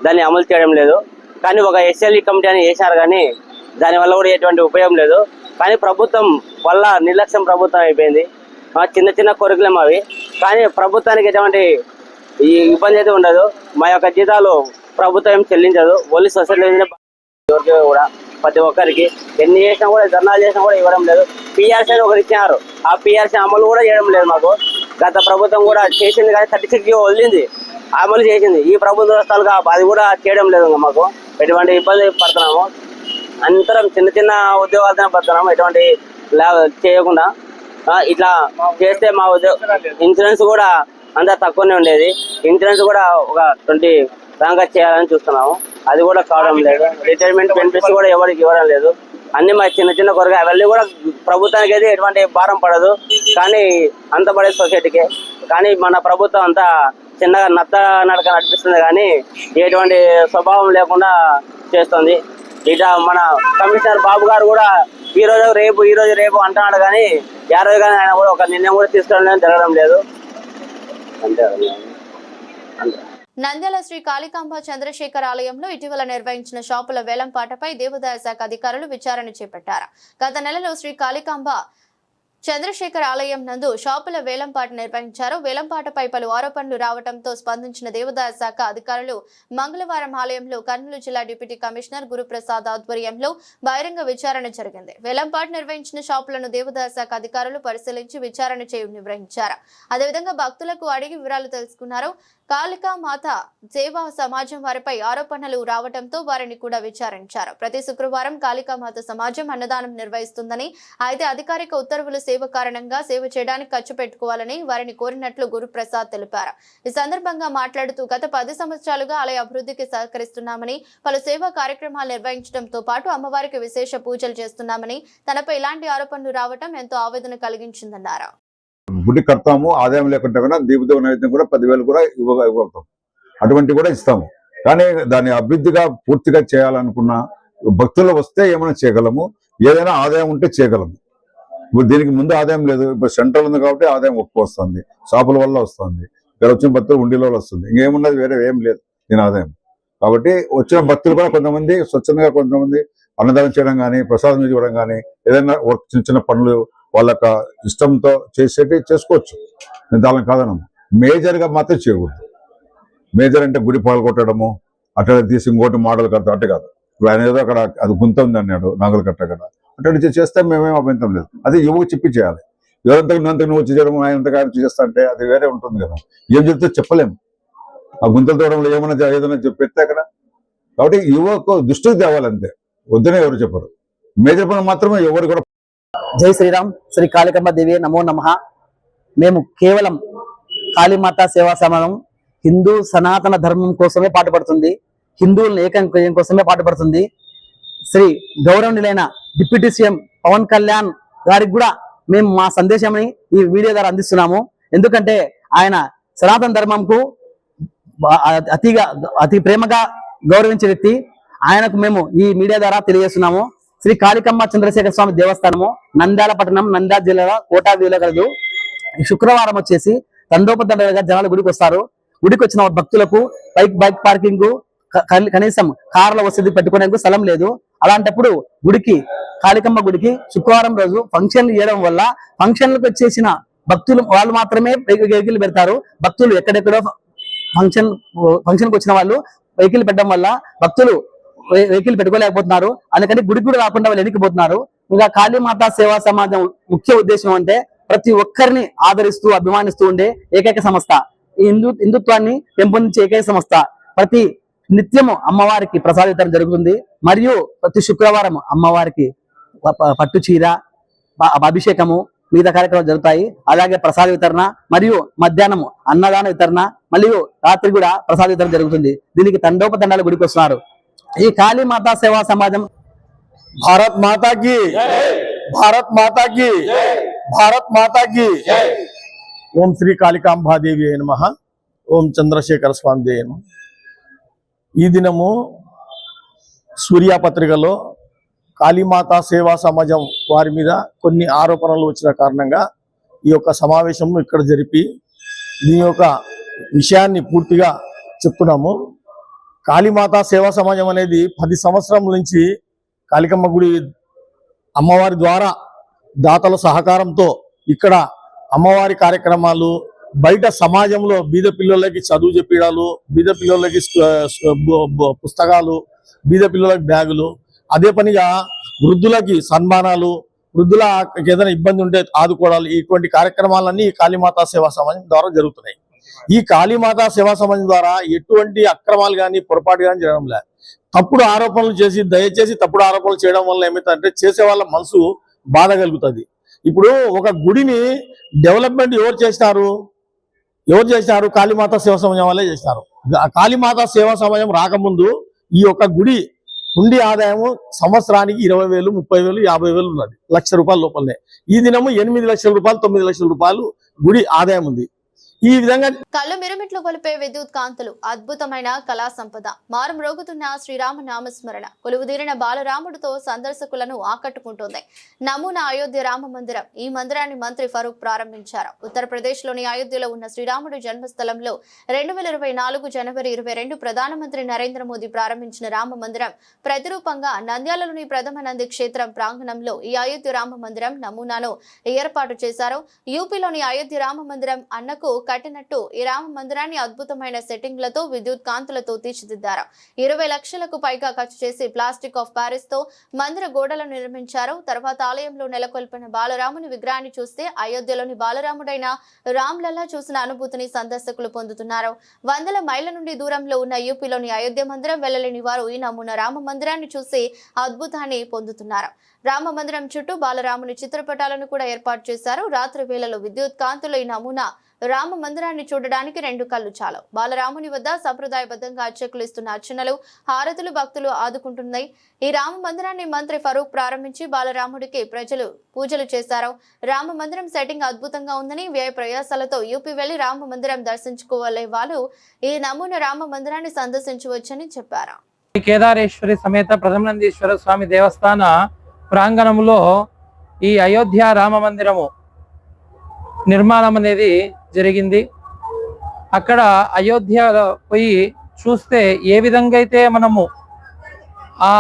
దాన్ని అమలు చేయడం లేదు. కానీ ఒక ఎస్ఎల్ఈ కమిటీ అని వేశారు కానీ దానివల్ల కూడా ఎటువంటి ఉపయోగం లేదు. కానీ ప్రభుత్వం వల్ల నిర్లక్ష్యం ప్రభుత్వం అయిపోయింది. చిన్న చిన్న కోరికలే మావి, కానీ ప్రభుత్వానికి ఎటువంటి ఈ ఇబ్బంది అయితే ఉండదు. మా యొక్క జీతాలు ప్రభుత్వం ఏం చెల్లించదు. ఓన్లీ సొసైటీ ఎవరికి కూడా ప్రతి ఒక్కరికి ఎన్ని చేసినా కూడా ధర్నాలు చేసినా కూడా ఇవ్వడం లేదు. పిఆర్సీ అని ఒకరు ఇచ్చినారు, ఆ పిఆర్సీ అమలు కూడా చేయడం లేదు మాకు. గత ప్రభుత్వం కూడా చేసింది కానీ 36 వదిలింది, అమలు చేసింది. ఈ ప్రభుత్వ స్థాలుగా అది కూడా చేయడం లేదు. మాకు ఎటువంటి ఇబ్బంది పడుతున్నాము. అందరం చిన్న చిన్న ఉద్యోగాలతో బతున్నాం, ఎటువంటి చేయకుండా. ఇట్లా చేస్తే మా ఇన్సూరెన్స్ కూడా అంతా తక్కువనే ఉండేది. ఇన్సూరెన్స్ కూడా ఒక 20 దాకా చేయాలని చూస్తున్నాము, అది కూడా కావడం లేదు. రిటైర్మెంట్ బెనిఫిట్స్ కూడా ఎవరికి ఇవ్వడం లేదు. అన్ని మా చిన్న చిన్న కొరగా అవన్నీ కూడా ప్రభుత్వానికి అయితే ఎటువంటి భారం పడదు, కానీ అంత పడేది సొసైటీకే. కానీ మన ప్రభుత్వం అంతా చిన్నగా నత్త నడక నడిపిస్తుంది, కానీ ఎటువంటి స్వభావం లేకుండా చేస్తుంది. ఇట్లా మన కమిషనర్ బాబు గారు కూడా ఈ రోజు రేపు అంటున్నాడు, కానీ ఆ రోజు కానీ ఆయన కూడా ఒక నిర్ణయం కూడా తీసుకోవడం జరగడం లేదు. అంతే. నంద్యాల శ్రీ కాళికాంబ చంద్రశేఖర్ ఆలయంలో ఇటీవల నిర్వహించిన షాపుల వేలంపాటపై దేవాదాయ శాఖ అధికారులు విచారణ చేపట్టారు. గత నెలలో శ్రీ కాళికాంబ చంద్రశేఖర్ ఆలయం నందు షాపుల వేలంపాట నిర్వహించారు. వేలంపాటపై పలు ఆరోపణలు రావడంతో స్పందించిన దేవాదాయ శాఖ అధికారులు మంగళవారం ఆలయంలో కర్నూలు జిల్లా డిప్యూటీ కమిషనర్ గురుప్రసాద్ ఆధ్వర్యంలో బహిరంగ విచారణ జరిగింది. వేలంపాట నిర్వహించిన షాపులను దేవాదాయ శాఖ అధికారులు పరిశీలించి విచారణ నిర్వహించారు. అదేవిధంగా భక్తులకు అడిగి వివరాలు తెలుసుకున్నారు. కాళికా మాత సేవా సమాజం వారిపై ఆరోపణలు రావడంతో వారిని కూడా విచారించారు. ప్రతి శుక్రవారం కాళికామాత సమాజం అన్నదానం నిర్వహిస్తుందని, అయితే అధికారిక ఉత్తర్వుల సేవ కారణంగా సేవ చేయడానికి ఖర్చు పెట్టుకోవాలని వారిని కోరినట్లు గురుప్రసాద్ తెలిపారు. ఈ సందర్భంగా మాట్లాడుతూ గత 10 సంవత్సరాలుగా ఆలయ అభివృద్ధికి సహకరిస్తున్నామని, పలు సేవా కార్యక్రమాలు నిర్వహించడంతో పాటు అమ్మవారికి విశేష పూజలు చేస్తున్నామని, తనపై ఇలాంటి ఆరోపణలు రావడం ఎంతో ఆవేదన కలిగించిందన్నారు. గుడి కడతాము, ఆదాయం లేకుంటే కూడా దీపదేవ నైవేద్యం కూడా 10,000 కూడా ఇవ్వగలుగుతాం, అటువంటి కూడా ఇస్తాము. కానీ దాన్ని అభివృద్ధిగా పూర్తిగా చేయాలనుకున్న భక్తులు వస్తే ఏమైనా చేయగలము, ఏదైనా ఆదాయం ఉంటే చేయగలము. ఇప్పుడు దీనికి ముందు ఆదాయం లేదు, ఇప్పుడు సెంట్రల్ ఉంది కాబట్టి ఆదాయం ఎక్కువ వస్తుంది, షాపుల వల్ల వస్తుంది, ఇక్కడ వచ్చిన భక్తులు ఉండిలో వస్తుంది, ఇంకేమున్నది వేరే ఏం లేదు దీని ఆదాయం. కాబట్టి వచ్చిన భక్తులు కూడా కొంతమంది స్వచ్ఛందంగా, కొంతమంది అన్నదానం చేయడం కానీ, ప్రసాదం ఇవ్వడం కానీ, ఏదైనా చిన్న చిన్న పనులు వాళ్ళ ఇష్టంతో చేసుకోవచ్చు, దాని కాదనము. మేజర్గా మాత్రం చేయకూడదు. మేజర్ అంటే గుడి పాల్గొట్టడము, అట్లా తీసి ఇంకోటి మోడల్ కడతాం అంటే కాదు. ఇప్పుడు ఆయన ఏదో అక్కడ అది గుంత ఉంది అన్నాడు నాగులు కట్ట కదా, అట్లాంటి చేస్తే మేమేం అభ్యంతరం లేదు. అది యువకు చెప్పి చేయాలి. ఎవరంతకు నువ్వు చేయడం ఆయనంతగా ఆయన చేస్తా అంటే అది వేరే ఉంటుంది కదా, ఏం చెప్తే చెప్పలేము. ఆ గుంతలు తోవడంలో ఏమైనా ఏదైనా పెడితే అక్కడ. కాబట్టి యువకు దృష్టికి తేవాలంతే, వద్దనే ఎవరు చెప్పరు. మేజర్ పనులు మాత్రమే ఎవరు కూడా. జై శ్రీరామ్. శ్రీ కాళికాంబ దేవి నమో నమః. మేము కేవలం కాళీమాత సేవా సమాజం హిందూ సనాతన ధర్మం కోసమే పాటుపడుతుంది, హిందువులను ఏకం కోసమే పాటుపడుతుంది. శ్రీ గౌరవనీయులైన డిప్యూటీ సీఎం పవన్ కళ్యాణ్ గారికి కూడా మేము మా సందేశాన్ని ఈ వీడియో ద్వారా అందిస్తున్నాము. ఎందుకంటే ఆయన సనాతన ధర్మంకు అతి ప్రేమగా గౌరవించే వ్యక్తి. ఆయనకు మేము ఈ మీడియా ద్వారా తెలియజేస్తున్నాము. శ్రీ కాళికాంబ చంద్రశేఖర స్వామి దేవస్థానము నంద్యాల పట్టణం, నంద్యాల జిల్లాలో కోటా వీధిలో కలదు. శుక్రవారం వచ్చేసి తండోపతండలుగా జనాలు గుడికి వస్తారు. గుడికి వచ్చిన భక్తులకు బైక్ పార్కింగ్, కనీసం కార్ల వసతి పెట్టుకునేందుకు స్థలం లేదు. అలాంటప్పుడు గుడికి, కాళికాంబ గుడికి శుక్రవారం రోజు ఫంక్షన్లు చేయడం వల్ల ఫంక్షన్లకు వచ్చేసిన భక్తులు వాళ్ళు మాత్రమే వెహికల్ పెడతారు. భక్తులు ఎక్కడెక్కడో ఫంక్షన్కి వచ్చిన వాళ్ళు వెహికల్ పెట్టడం వల్ల భక్తులు వెహికల్ పెట్టుకోలేకపోతున్నారు. అందుకని గుడికి కూడా రాకుండా వాళ్ళు వెనక్కిపోతున్నారు. ఇంకా కాళీమాత సేవా సమాజం ముఖ్య ఉద్దేశం అంటే ప్రతి ఒక్కరిని ఆదరిస్తూ అభిమానిస్తూ ఉండే ఏకైక సంస్థ, ఈ హిందుత్వాన్ని పెంపొందించే ఏకైక సంస్థ. ప్రతి నిత్యము అమ్మవారికి ప్రసాద వితరణ జరుగుతుంది. మరియు ప్రతి శుక్రవారం అమ్మవారికి పట్టు చీర, అభిషేకము, మిగతా కార్యక్రమాలు జరుగుతాయి. అలాగే ప్రసాద వితరణ మరియు మధ్యాహ్నం అన్నదాన వితరణ, మరియు రాత్రి కూడా ప్రసాద వితరణ జరుగుతుంది. దీనికి తండోపతండాలు గుడికి వస్తున్నారు. ఈ కాళీమాతా సేవా సమాజం భారత్ మాతాకి, భారత్ మాతాకి, భారత్ మాతాకి. ఓం శ్రీ కాళికాంబాదేవి నమః. ఓం చంద్రశేఖర స్వామి దేవి నమః. ఈ దినము సూర్య పత్రికలో కాళీమాతా సేవా సమాజం వారి మీద కొన్ని ఆరోపణలు వచ్చిన కారణంగా ఈ యొక్క సమావేశం ఇక్కడ జరిపి దీని యొక్క విషయాన్ని పూర్తిగా చెప్తున్నాము. కాళీమాతా సేవా సమాజం అనేది 10 సంవత్సరాల నుంచి కాళికమ్మ గుడి అమ్మవారి ద్వారా దాతల సహకారంతో ఇక్కడ అమ్మవారి కార్యక్రమాలు, బయట సమాజంలో బీద పిల్లలకి చదువు చెప్పడాలు, బీద పిల్లలకి పుస్తకాలు, బీద పిల్లలకి బ్యాగులు, అదే పనిగా వృద్ధులకి సన్మానాలు, వృద్ధులకు ఏదైనా ఇబ్బంది ఉంటే ఆదుకోవడాలు, ఇటువంటి కార్యక్రమాలన్నీ కాళీమాతా సేవా సమాజం ద్వారా జరుగుతున్నాయి. ఈ కాళీమాత సేవా సమాజం ద్వారా ఎటువంటి అక్రమాలు కానీ పొరపాటు కానీ చేయడం లేదు. తప్పుడు ఆరోపణలు చేసి దయచేసి తప్పుడు ఆరోపణలు చేయడం వల్ల ఏమవుతుందంటే చేసే వాళ్ళ మనసు బాధ కలుగుతుంది. ఇప్పుడు ఒక గుడిని డెవలప్మెంట్ ఎవరు చేసినారు? కాళీమాత సేవా సమాజం వాళ్ళే చేసినారు. కాళీమాత సేవా సమాజం రాకముందు ఈ యొక్క గుడి హుండీ ఆదాయము సంవత్సరానికి 20,000, 30,000, 50,000 ఉన్నది. ₹1,00,000 లోపలనే. ఈ దినము 8 లక్షల రూపాయలు, 9 లక్షల రూపాయలు గుడి ఆదాయం ఉంది. ఈ విధంగా కళ్ళు మిరుమిట్లు కొలిపే విద్యుత్ కాంతులు, అద్భుతమైన కళా సంపద, మారు మ్రోగుతున్న శ్రీరామ నామస్మరణ, కొలువుదీరిన బాలరాముడితో సందర్శకులను ఆకట్టుకుంటోంది. నమూనా అయోధ్య రామ మందిరం. ఈ మందిరాన్ని మంత్రి ఫరూక్ ప్రారంభించారు. ఉత్తరప్రదేశ్ లోని అయోధ్యలో ఉన్న శ్రీరాముడి జన్మస్థలంలో 2024 జనవరి 22 ప్రధానమంత్రి నరేంద్ర మోదీ ప్రారంభించిన రామ మందిరం ప్రతిరూపంగా నంద్యాలలోని ప్రథమ నంది క్షేత్రం ప్రాంగణంలో ఈ అయోధ్య రామ మందిరం నమూనాను ఏర్పాటు చేశారు. యూపీలోని అయోధ్య రామ మందిరం అన్నకు కట్టినట్టు ఈ రామ మందిరాన్ని అద్భుతమైన సెట్టింగ్లతో విద్యుత్ కాంతులతో తీర్చిదిద్దారు. 20 లక్షలకు పైగా ఖర్చు చేసి ప్లాస్టిక్ ఆఫ్ ప్యారిస్ తో మందిర గోడలను నిర్మించారు. తర్వాత ఆలయంలో నెలకొల్పిన బాలరాముని విగ్రహాన్ని చూస్తే అయోధ్యలోని బాలరాముడైన రామ్లల్లా చూసిన అనుభూతిని సందర్శకులు పొందుతున్నారు. 100 మైళ్ళ నుండి దూరంలో ఉన్న యూపీలోని అయోధ్య మందిరం వెళ్లలేని వారు ఈ నమూనా రామ మందిరాన్ని చూసి అద్భుతాన్ని పొందుతున్నారు. రామ మందిరం చుట్టూ బాలరాముని చిత్రపటాలను కూడా ఏర్పాటు చేశారు. రాత్రి వేళలో విద్యుత్ కాంతులు ఈ నమూనా రామ మందిరాన్ని చూడడానికి 2 కళ్ళు చాలు. బాలరాముని వద్ద సంప్రదాయబద్ధంగా అర్చకులు ఇస్తున్న అర్చనలు, హారతులు భక్తులు ఆదుకుంటున్నాయి. ఈ రామ మందిరాన్ని మంత్రి ఫరూక్ ప్రారంభించి బాలరాముడికి ప్రజలు పూజలు చేశారు. రామ మందిరం సెట్టింగ్ అద్భుతంగా ఉందని, వ్యయ ప్రయాసాలతో యూపీ వెళ్లి రామ మందిరం దర్శించుకోవాలే వాళ్ళు ఈ నమూనా రామ మందిరాన్ని సందర్శించవచ్చని చెప్పారు. కేదారేశ్వరి సమేత ప్రథమనందీశ్వర స్వామి దేవస్థాన ప్రాంగణంలో ఈ అయోధ్య రామ మందిరము నిర్మాణం అనేది జరిగింది. అక్కడ అయోధ్యలో పోయి చూస్తే ఏ విధంగా అయితే మనము ఆ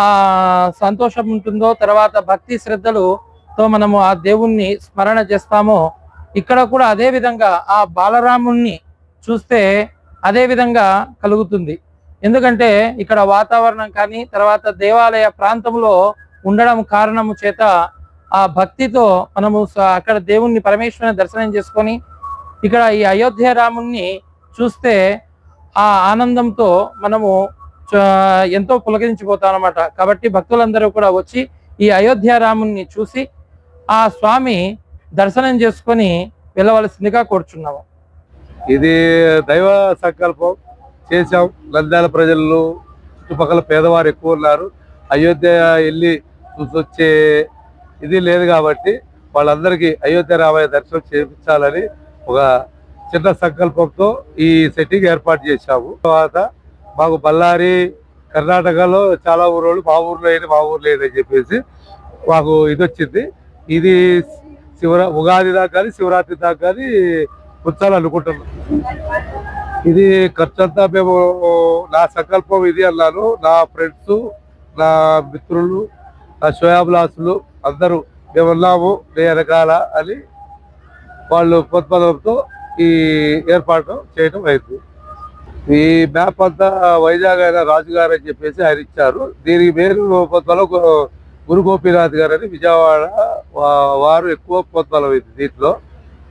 సంతోషం ఉంటుందో, తర్వాత భక్తి శ్రద్ధలతో మనము ఆ దేవుణ్ణి స్మరణ చేస్తామో, ఇక్కడ కూడా అదే విధంగా ఆ బాలరాముణ్ణి చూస్తే అదే విధంగా కలుగుతుంది. ఎందుకంటే ఇక్కడ వాతావరణం కానీ, తర్వాత దేవాలయ ప్రాంతంలో ఉండడం కారణము చేత ఆ భక్తితో మనము అక్కడ దేవుణ్ణి పరమేశ్వరుని దర్శనం చేసుకొని ఇక్కడ ఈ అయోధ్య రాముణ్ణి చూస్తే ఆ ఆనందంతో మనము ఎంతో పులకరించిపోతాం అన్నమాట. కాబట్టి భక్తులందరూ కూడా వచ్చి ఈ అయోధ్య రాముణ్ణి చూసి ఆ స్వామి దర్శనం చేసుకొని వెళ్ళవలసిందిగా కోరుచున్నాము. ఇది దైవ సంకల్పం చేశాం. నంద్యాల ప్రజలు చుట్టుపక్కల పేదవారు ఎక్కువ ఉన్నారు. అయోధ్య వెళ్ళి చూసొచ్చే ఇది లేదు కాబట్టి వాళ్ళందరికీ అయోధ్య రామయ్య దర్శనం చేయించాలని ఒక చిన్న సంకల్పంతో ఈ సెట్టింగ్ ఏర్పాటు చేశాము. తర్వాత మాకు బళ్ళారి, కర్ణాటకలో చాలా ఊరోళ్ళు మా ఊర్లో అని చెప్పేసి మాకు ఇది వచ్చింది. ఇది ఉగాది దాకా కానీ శివరాత్రి దాకా కానీ ఉంచాలనుకుంటున్నాం. ఇది ఖర్చు అంతా మేము నా సంకల్పం ఇది అన్నాను. నా ఫ్రెండ్స్, నా మిత్రులు, నా శ్రేయాభిలాసులు అందరూ మేమున్నాము నే వెనకాల అని వాళ్ళు కొత్త ఈ ఏర్పాటు చేయడం అయింది. ఈ మ్యాప్ అంతా వైజాగ్ అయిన రాజుగారు అని చెప్పేసి ఆయన ఇచ్చారు. దీనికి పేరు కొత్తలో గురు గోపీనాథ్ గారు అని విజయవాడ వారు ఎక్కువ కొత్తలం ఇది. దీంట్లో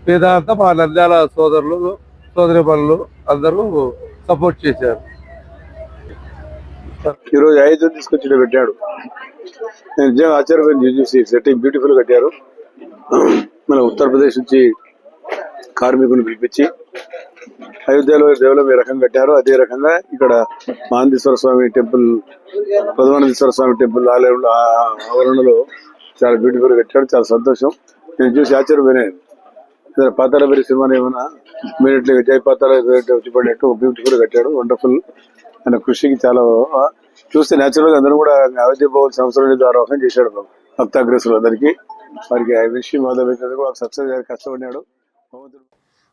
పేదంతా మా నంద్యాల సోదరులు, సోదరిమణులు అందరూ సపోర్ట్ చేశారు. ఈరోజు ఐదు తీసుకొచ్చి పెట్టాడు. నేను నిజంగా ఆశ్చర్యపోయింది చూసి. సెట్టింగ్ బ్యూటిఫుల్ కట్టారు. మన ఉత్తరప్రదేశ్ నుంచి కార్మికుని పిలిపించి అయోధ్యలో డెవలప్ ఏ రకంగా కట్టారో అదే రకంగా ఇక్కడ మహానందీశ్వర స్వామి టెంపుల్, ప్రథమానందీశ్వర స్వామి టెంపుల్ ఆలయంలో ఆవరణలో చాలా బ్యూటిఫుల్ కట్టాడు. చాలా సంతోషం. నేను చూసి ఆశ్చర్యపోయినాను. పాతాళభైరవి సినిమాని ఏమైనా ఇమీడియట్లీ జై పాతాళభైరవి వచ్చిపడినట్టు బ్యూటిఫుల్ కట్టాడు. వండర్ఫుల్. ఆయన కృషికి చాలా చూస్తే న్యాచురల్ గా అందరూ కూడా అయోధ్య భవన్ సంవత్సరం ద్వారా చేశాడు భక్తాగ్రస్తులు అందరికీ. వారికి I wish him all the best. కూడా సక్సెస్ కష్టపడినాడు.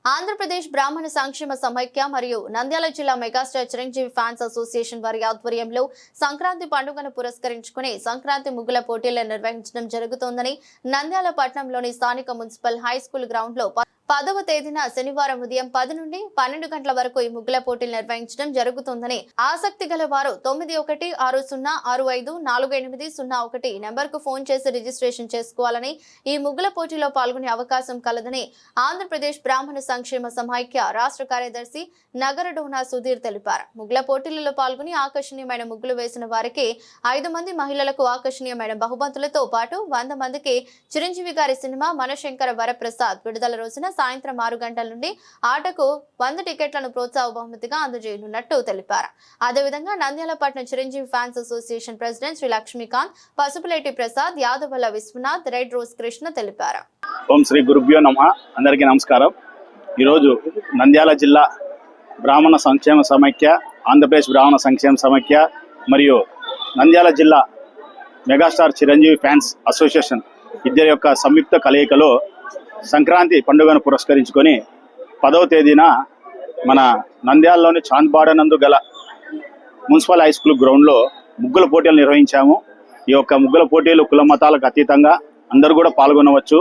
ఆంధ్రప్రదేశ్ బ్రాహ్మణ సంక్షేమ సమైక్య మరియు నంద్యాల జిల్లా మెగాస్టార్ చిరంజీవి ఫ్యాన్స్ అసోసియేషన్ వారి ఆధ్వర్యంలో సంక్రాంతి పండుగను పురస్కరించుకుని సంక్రాంతి ముగ్గుల పోటీలను నిర్వహించడం జరుగుతోందని నంద్యాల పట్టణంలోని స్థానిక మున్సిపల్ హై స్కూల్ గ్రౌండ్ లో 10వ తేదీన శనివారం ఉదయం 10 నుండి 12 గంటల వరకు ఈ ముగ్గుల పోటీలు నిర్వహించడం జరుగుతుందని ఆసక్తి గల వారు 9160654801 నెంబర్కు ఫోన్ చేసి రిజిస్ట్రేషన్ చేసుకోవాలని, ఈ ముగ్గుల పోటీలో పాల్గొనే అవకాశం కలదని ఆంధ్రప్రదేశ్ బ్రాహ్మణ సంక్షేమ సమైక్య రాష్ట్ర కార్యదర్శి నగరడోనా సుధీర్ తెలిపారు. ముగ్గుల పోటీలలో పాల్గొని ఆకర్షణీయమైన ముగ్గులు వేసిన వారికి 5 మంది మహిళలకు ఆకర్షణీయమైన బహుమతులతో పాటు 100 మందికి చిరంజీవి గారి సినిమా మనశంకర వరప్రసాద్ విడుదల రోజున సాయంత్రం 6 గంటల నుండి ఆటకు 100 టికెట్లను ప్రోత్సాహ బహుమతిగా అందజేయనున్నట్టు తెలిపారు. అదేవిధంగా Nandyalapatnam Chiranjeevi fans association president Sri Lakshmikanth, Pasupuleti Prasad, Yadavala Viswanath, red rose Krishna తెలిపారు. ఓం శ్రీ గురుభ్యో నమః. అందరికీ నమస్కారం. ఈరోజు నంద్యాల జిల్లా బ్రాహ్మణ సంక్షేమ సమైక్య, ఆంధ్రప్రదేశ్ బ్రాహ్మణ సంక్షేమ సమైక్య మరియు నంద్యాల జిల్లా మెగాస్టార్ చిరంజీవి ఫ్యాన్స్ అసోసియేషన్ ఇద్దరి యొక్క సంయుక్త కలయికలో సంక్రాంతి పండుగను పురస్కరించుకొని 10వ తేదీన మన నంద్యాలలోని చాంద్బాడనందు గల మున్సిపల్ హై స్కూల్ గ్రౌండ్లో ముగ్గుల పోటీలు నిర్వహించాము. ఈ యొక్క ముగ్గుల పోటీలు కుల మతాలకు అతీతంగా అందరూ కూడా పాల్గొనవచ్చు.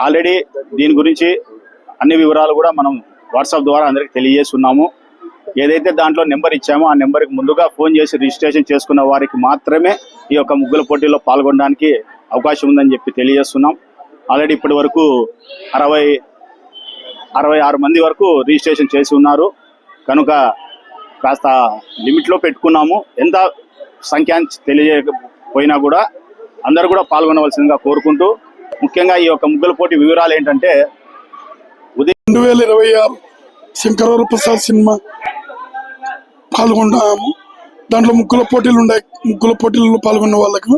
ఆల్రెడీ దీని గురించి అన్ని వివరాలు కూడా మనం వాట్సాప్ ద్వారా అందరికీ తెలియజేస్తున్నాము. ఏదైతే దాంట్లో నెంబర్ ఇచ్చామో ఆ నెంబర్కి ముందుగా ఫోన్ చేసి రిజిస్ట్రేషన్ చేసుకున్న వారికి మాత్రమే ఈ యొక్క ముగ్గుల పోటీలో పాల్గొనడానికి అవకాశం ఉందని చెప్పి తెలియజేస్తున్నాం. ఆల్రెడీ ఇప్పటి వరకు 66 మంది వరకు రిజిస్ట్రేషన్ చేసి ఉన్నారు. కనుక కాస్త లిమిట్లో పెట్టుకున్నాము. ఎంత సంఖ్య తెలియజేయకపోయినా కూడా అందరూ కూడా పాల్గొనవలసిందిగా కోరుకుంటూ, ముఖ్యంగా ఈ యొక్క ముగ్గుల పోటీ వివరాలు ఏంటంటే, ఉదయం 2026 శంకరవర ప్రసాద్ సినిమా పాల్గొన్నాము. దాంట్లో ముగ్గుల పోటీలు ఉన్నాయి. ముగ్గుల పోటీలలో పాల్గొన్న వాళ్ళకు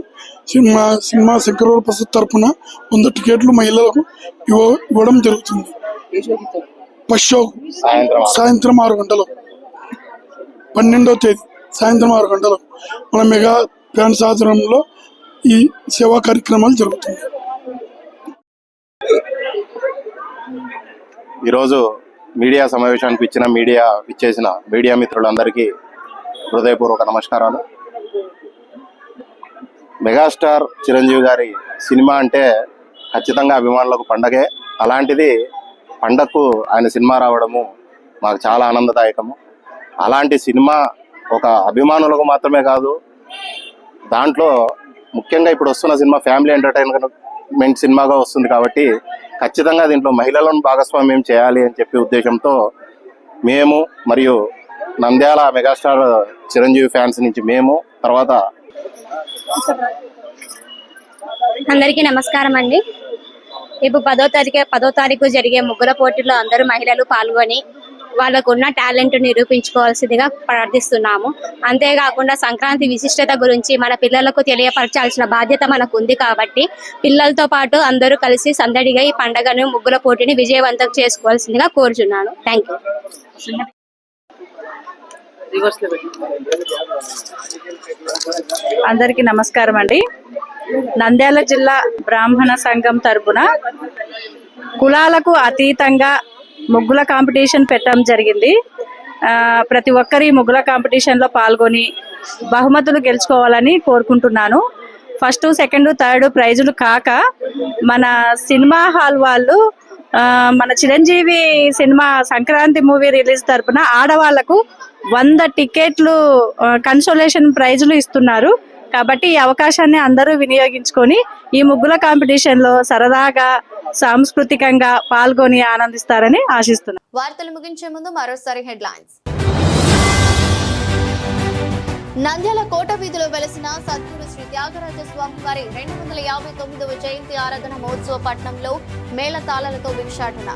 సినిమా శంకరవర ప్రసాద్ తరఫున 100 టికెట్లు మహిళలకు ఇవ్వడం జరుగుతుంది. ఫస్ట్ షో సాయంత్రం 6 గంటలకు, 12వ తేదీ సాయంత్రం 6 గంటలకు మన మెగా ఫ్యాన్స్ ఆధ్వర్యంలో ఈ సేవా కార్యక్రమాలు జరుగుతుంది. ఈరోజు మీడియా సమావేశానికి ఇచ్చేసిన మీడియా మిత్రులందరికీ హృదయపూర్వక నమస్కారాలు. మెగాస్టార్ చిరంజీవి గారి సినిమా అంటే ఖచ్చితంగా అభిమానులకు పండగే. అలాంటిది పండగకు ఆయన సినిమా రావడము మాకు చాలా ఆనందదాయకము. అలాంటి సినిమా ఒక అభిమానులకు మాత్రమే కాదు, దాంట్లో ముఖ్యంగా ఇప్పుడు వస్తున్న సినిమా ఫ్యామిలీ ఎంటర్టైన్మెంట్ సినిమాగా వస్తుంది కాబట్టి ఖచ్చితంగా దీంట్లో మహిళలను భాగస్వామ్యం చేయాలి అని చెప్పి ఉద్దేశంతో మేము మరియు నంద్యాల మెగాస్టార్ చిరంజీవి ఫ్యాన్స్ నుంచి మేము, తర్వాత అందరికీ నమస్కారం అండి. ఇప్పుడు 10వ తారీఖు జరిగే ముగ్గుల పోటీలో అందరూ మహిళలు పాల్గొని వాళ్ళకున్న టాలెంట్ నిరూపించుకోవాల్సిందిగా ప్రార్థిస్తున్నాము. అంతేకాకుండా సంక్రాంతి విశిష్టత గురించి మన పిల్లలకు తెలియపరచాల్సిన బాధ్యత మనకు ఉంది కాబట్టి పిల్లలతో పాటు అందరూ కలిసి సందడిగా ఈ పండుగను ముగ్గుల పోటీని విజయవంతం చేసుకోవాల్సిందిగా కోరుచున్నాను. Thank you. అందరికీ నమస్కారం అండి. నంద్యాల జిల్లా బ్రాహ్మణ సంఘం తరపున కులాలకు అతీతంగా ముగ్గుల కాంపిటీషన్ పెట్టడం జరిగింది. ప్రతి ఒక్కరి ముగ్గుల కాంపిటీషన్లో పాల్గొని బహుమతులు గెలుచుకోవాలని కోరుకుంటున్నాను. ఫస్ట్, సెకండ్, థర్డ్ ప్రైజులు కాక మన సినిమా హాల్ వాళ్ళు మన Chiranjeevi cinema Sankranti movie release తరపున ఆడవాళ్లకు 100 టికెట్లు కన్సోలేషన్ ప్రైజులు ఇస్తున్నారు. కాబట్టి ఈ అవకాశాన్ని అందరూ వినియోగించుకొని ఈ ముగ్గుల కాంపిటీషన్ లో సరదాగా సాంస్కృతికంగా పాల్గొని ఆనందిస్తారని ఆశిస్తున్నాను. వార్తలు ముగించే ముందు మరోసారి హెడ్లైన్స్. నంద్యాల కోట వీధిలో వెలసిన సద్గురు శ్రీ త్యాగరాజ స్వామి వారి 259వ జయంతి ఆరాధన మహోత్సవ పట్టణంలో మేళతాళాలతో భిక్షాటన.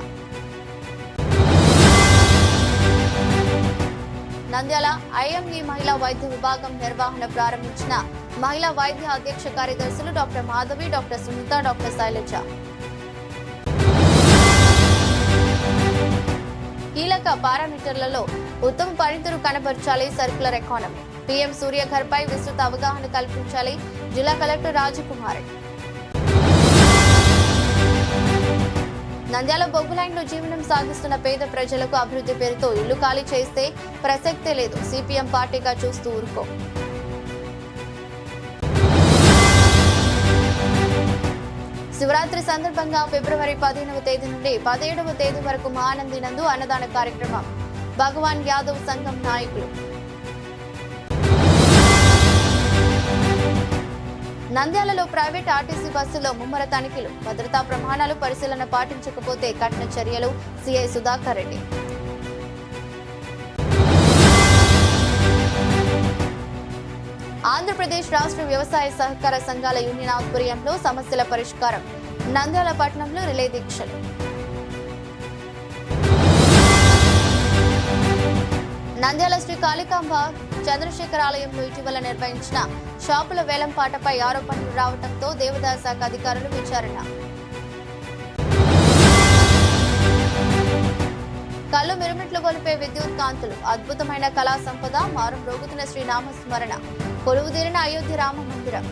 నంద్యాల ఐఎంఈ మహిళా వైద్య విభాగం నిర్వహణ ప్రారంభించిన మహిళా వైద్య అధ్యక్ష కార్యదర్శులు doctor Madhavi, doctor Sunitha, doctor Shailaja. కీలక పారామీటర్లలో ఉత్తమ పనితీరు కనబర్చాలి సర్క్యులర్ ఎకానమీ. పీఎం సూర్యఘర్ పై విస్తృత అవగాహన కల్పించాలి జిల్లా కలెక్టర్ రాజకుమారి. నంద్యాల బొగ్గు లైన్లో జీవనం సాగిస్తున్న పేద ప్రజలకు అభివృద్ధి పేరుతో ఇల్లు ఖాళీ చేస్తే ప్రసక్తే లేదు, సిపిఎం పార్టీగా చూస్తూ ఊరుకో. శివరాత్రి సందర్భంగా ఫిబ్రవరి 15వ తేదీ నుండి 17వ తేదీ వరకు మహానంది నందు అన్నదాన కార్యక్రమం. భగవాన్ యాదవ్ సంఘం నాయకులు. నంద్యాలలో ప్రైవేట్ ఆర్టీసీ బస్సులో ముమ్మర తనిఖీలు. భద్రతా ప్రమాణాలు పరిశీలన పాటించకపోతే కఠిన చర్యలు. సిఐ సుధాకర్ రెడ్డి. ఆంధ్రప్రదేశ్ రాష్ట్ర వ్యవసాయ సహకార సంఘాల యూనియన్ ఆధ్వర్యంలో సమస్యల పరిష్కారం. నంద్యాల పట్టణంలో రిలే దీక్షలు. నంద్యాల శ్రీ కాళికాంబ చంద్రశేఖర్ ఆలయంలో ఇటీవల నిర్వహించిన షాపుల వేలంపాటపై ఆరోపణలు రావడంతో దేవాదాయ శాఖ అధికారులు విచారణ. కళ్ళు మిరుమిట్లు గొలిపే విద్యుత్ కాంతులు. అద్భుతమైన కళా సంపద. మారం రోగుతున్న శ్రీనామస్మరణ. కొలువుదీరిన అయోధ్య రామ మందిరం.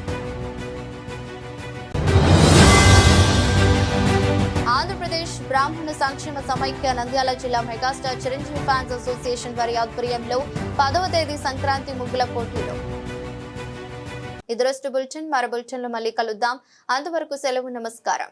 ఆంధ్రప్రదేశ్ బ్రాహ్మణ సంక్షేమ సమైక్య నంద్యాల జిల్లా మెగాస్టార్ చిరంజీవి ఫ్యాన్స్ అసోసియేషన్ వారి ఆధ్వర్యంలో 10వ తేదీ సంక్రాంతి ముగ్గుల పోటీలు. ఇదరొస్ట్ బులెటిన్. మరో బులెటిన్లో మళ్ళీ కలుద్దాం. అంతవరకు సెలవు. నమస్కారం.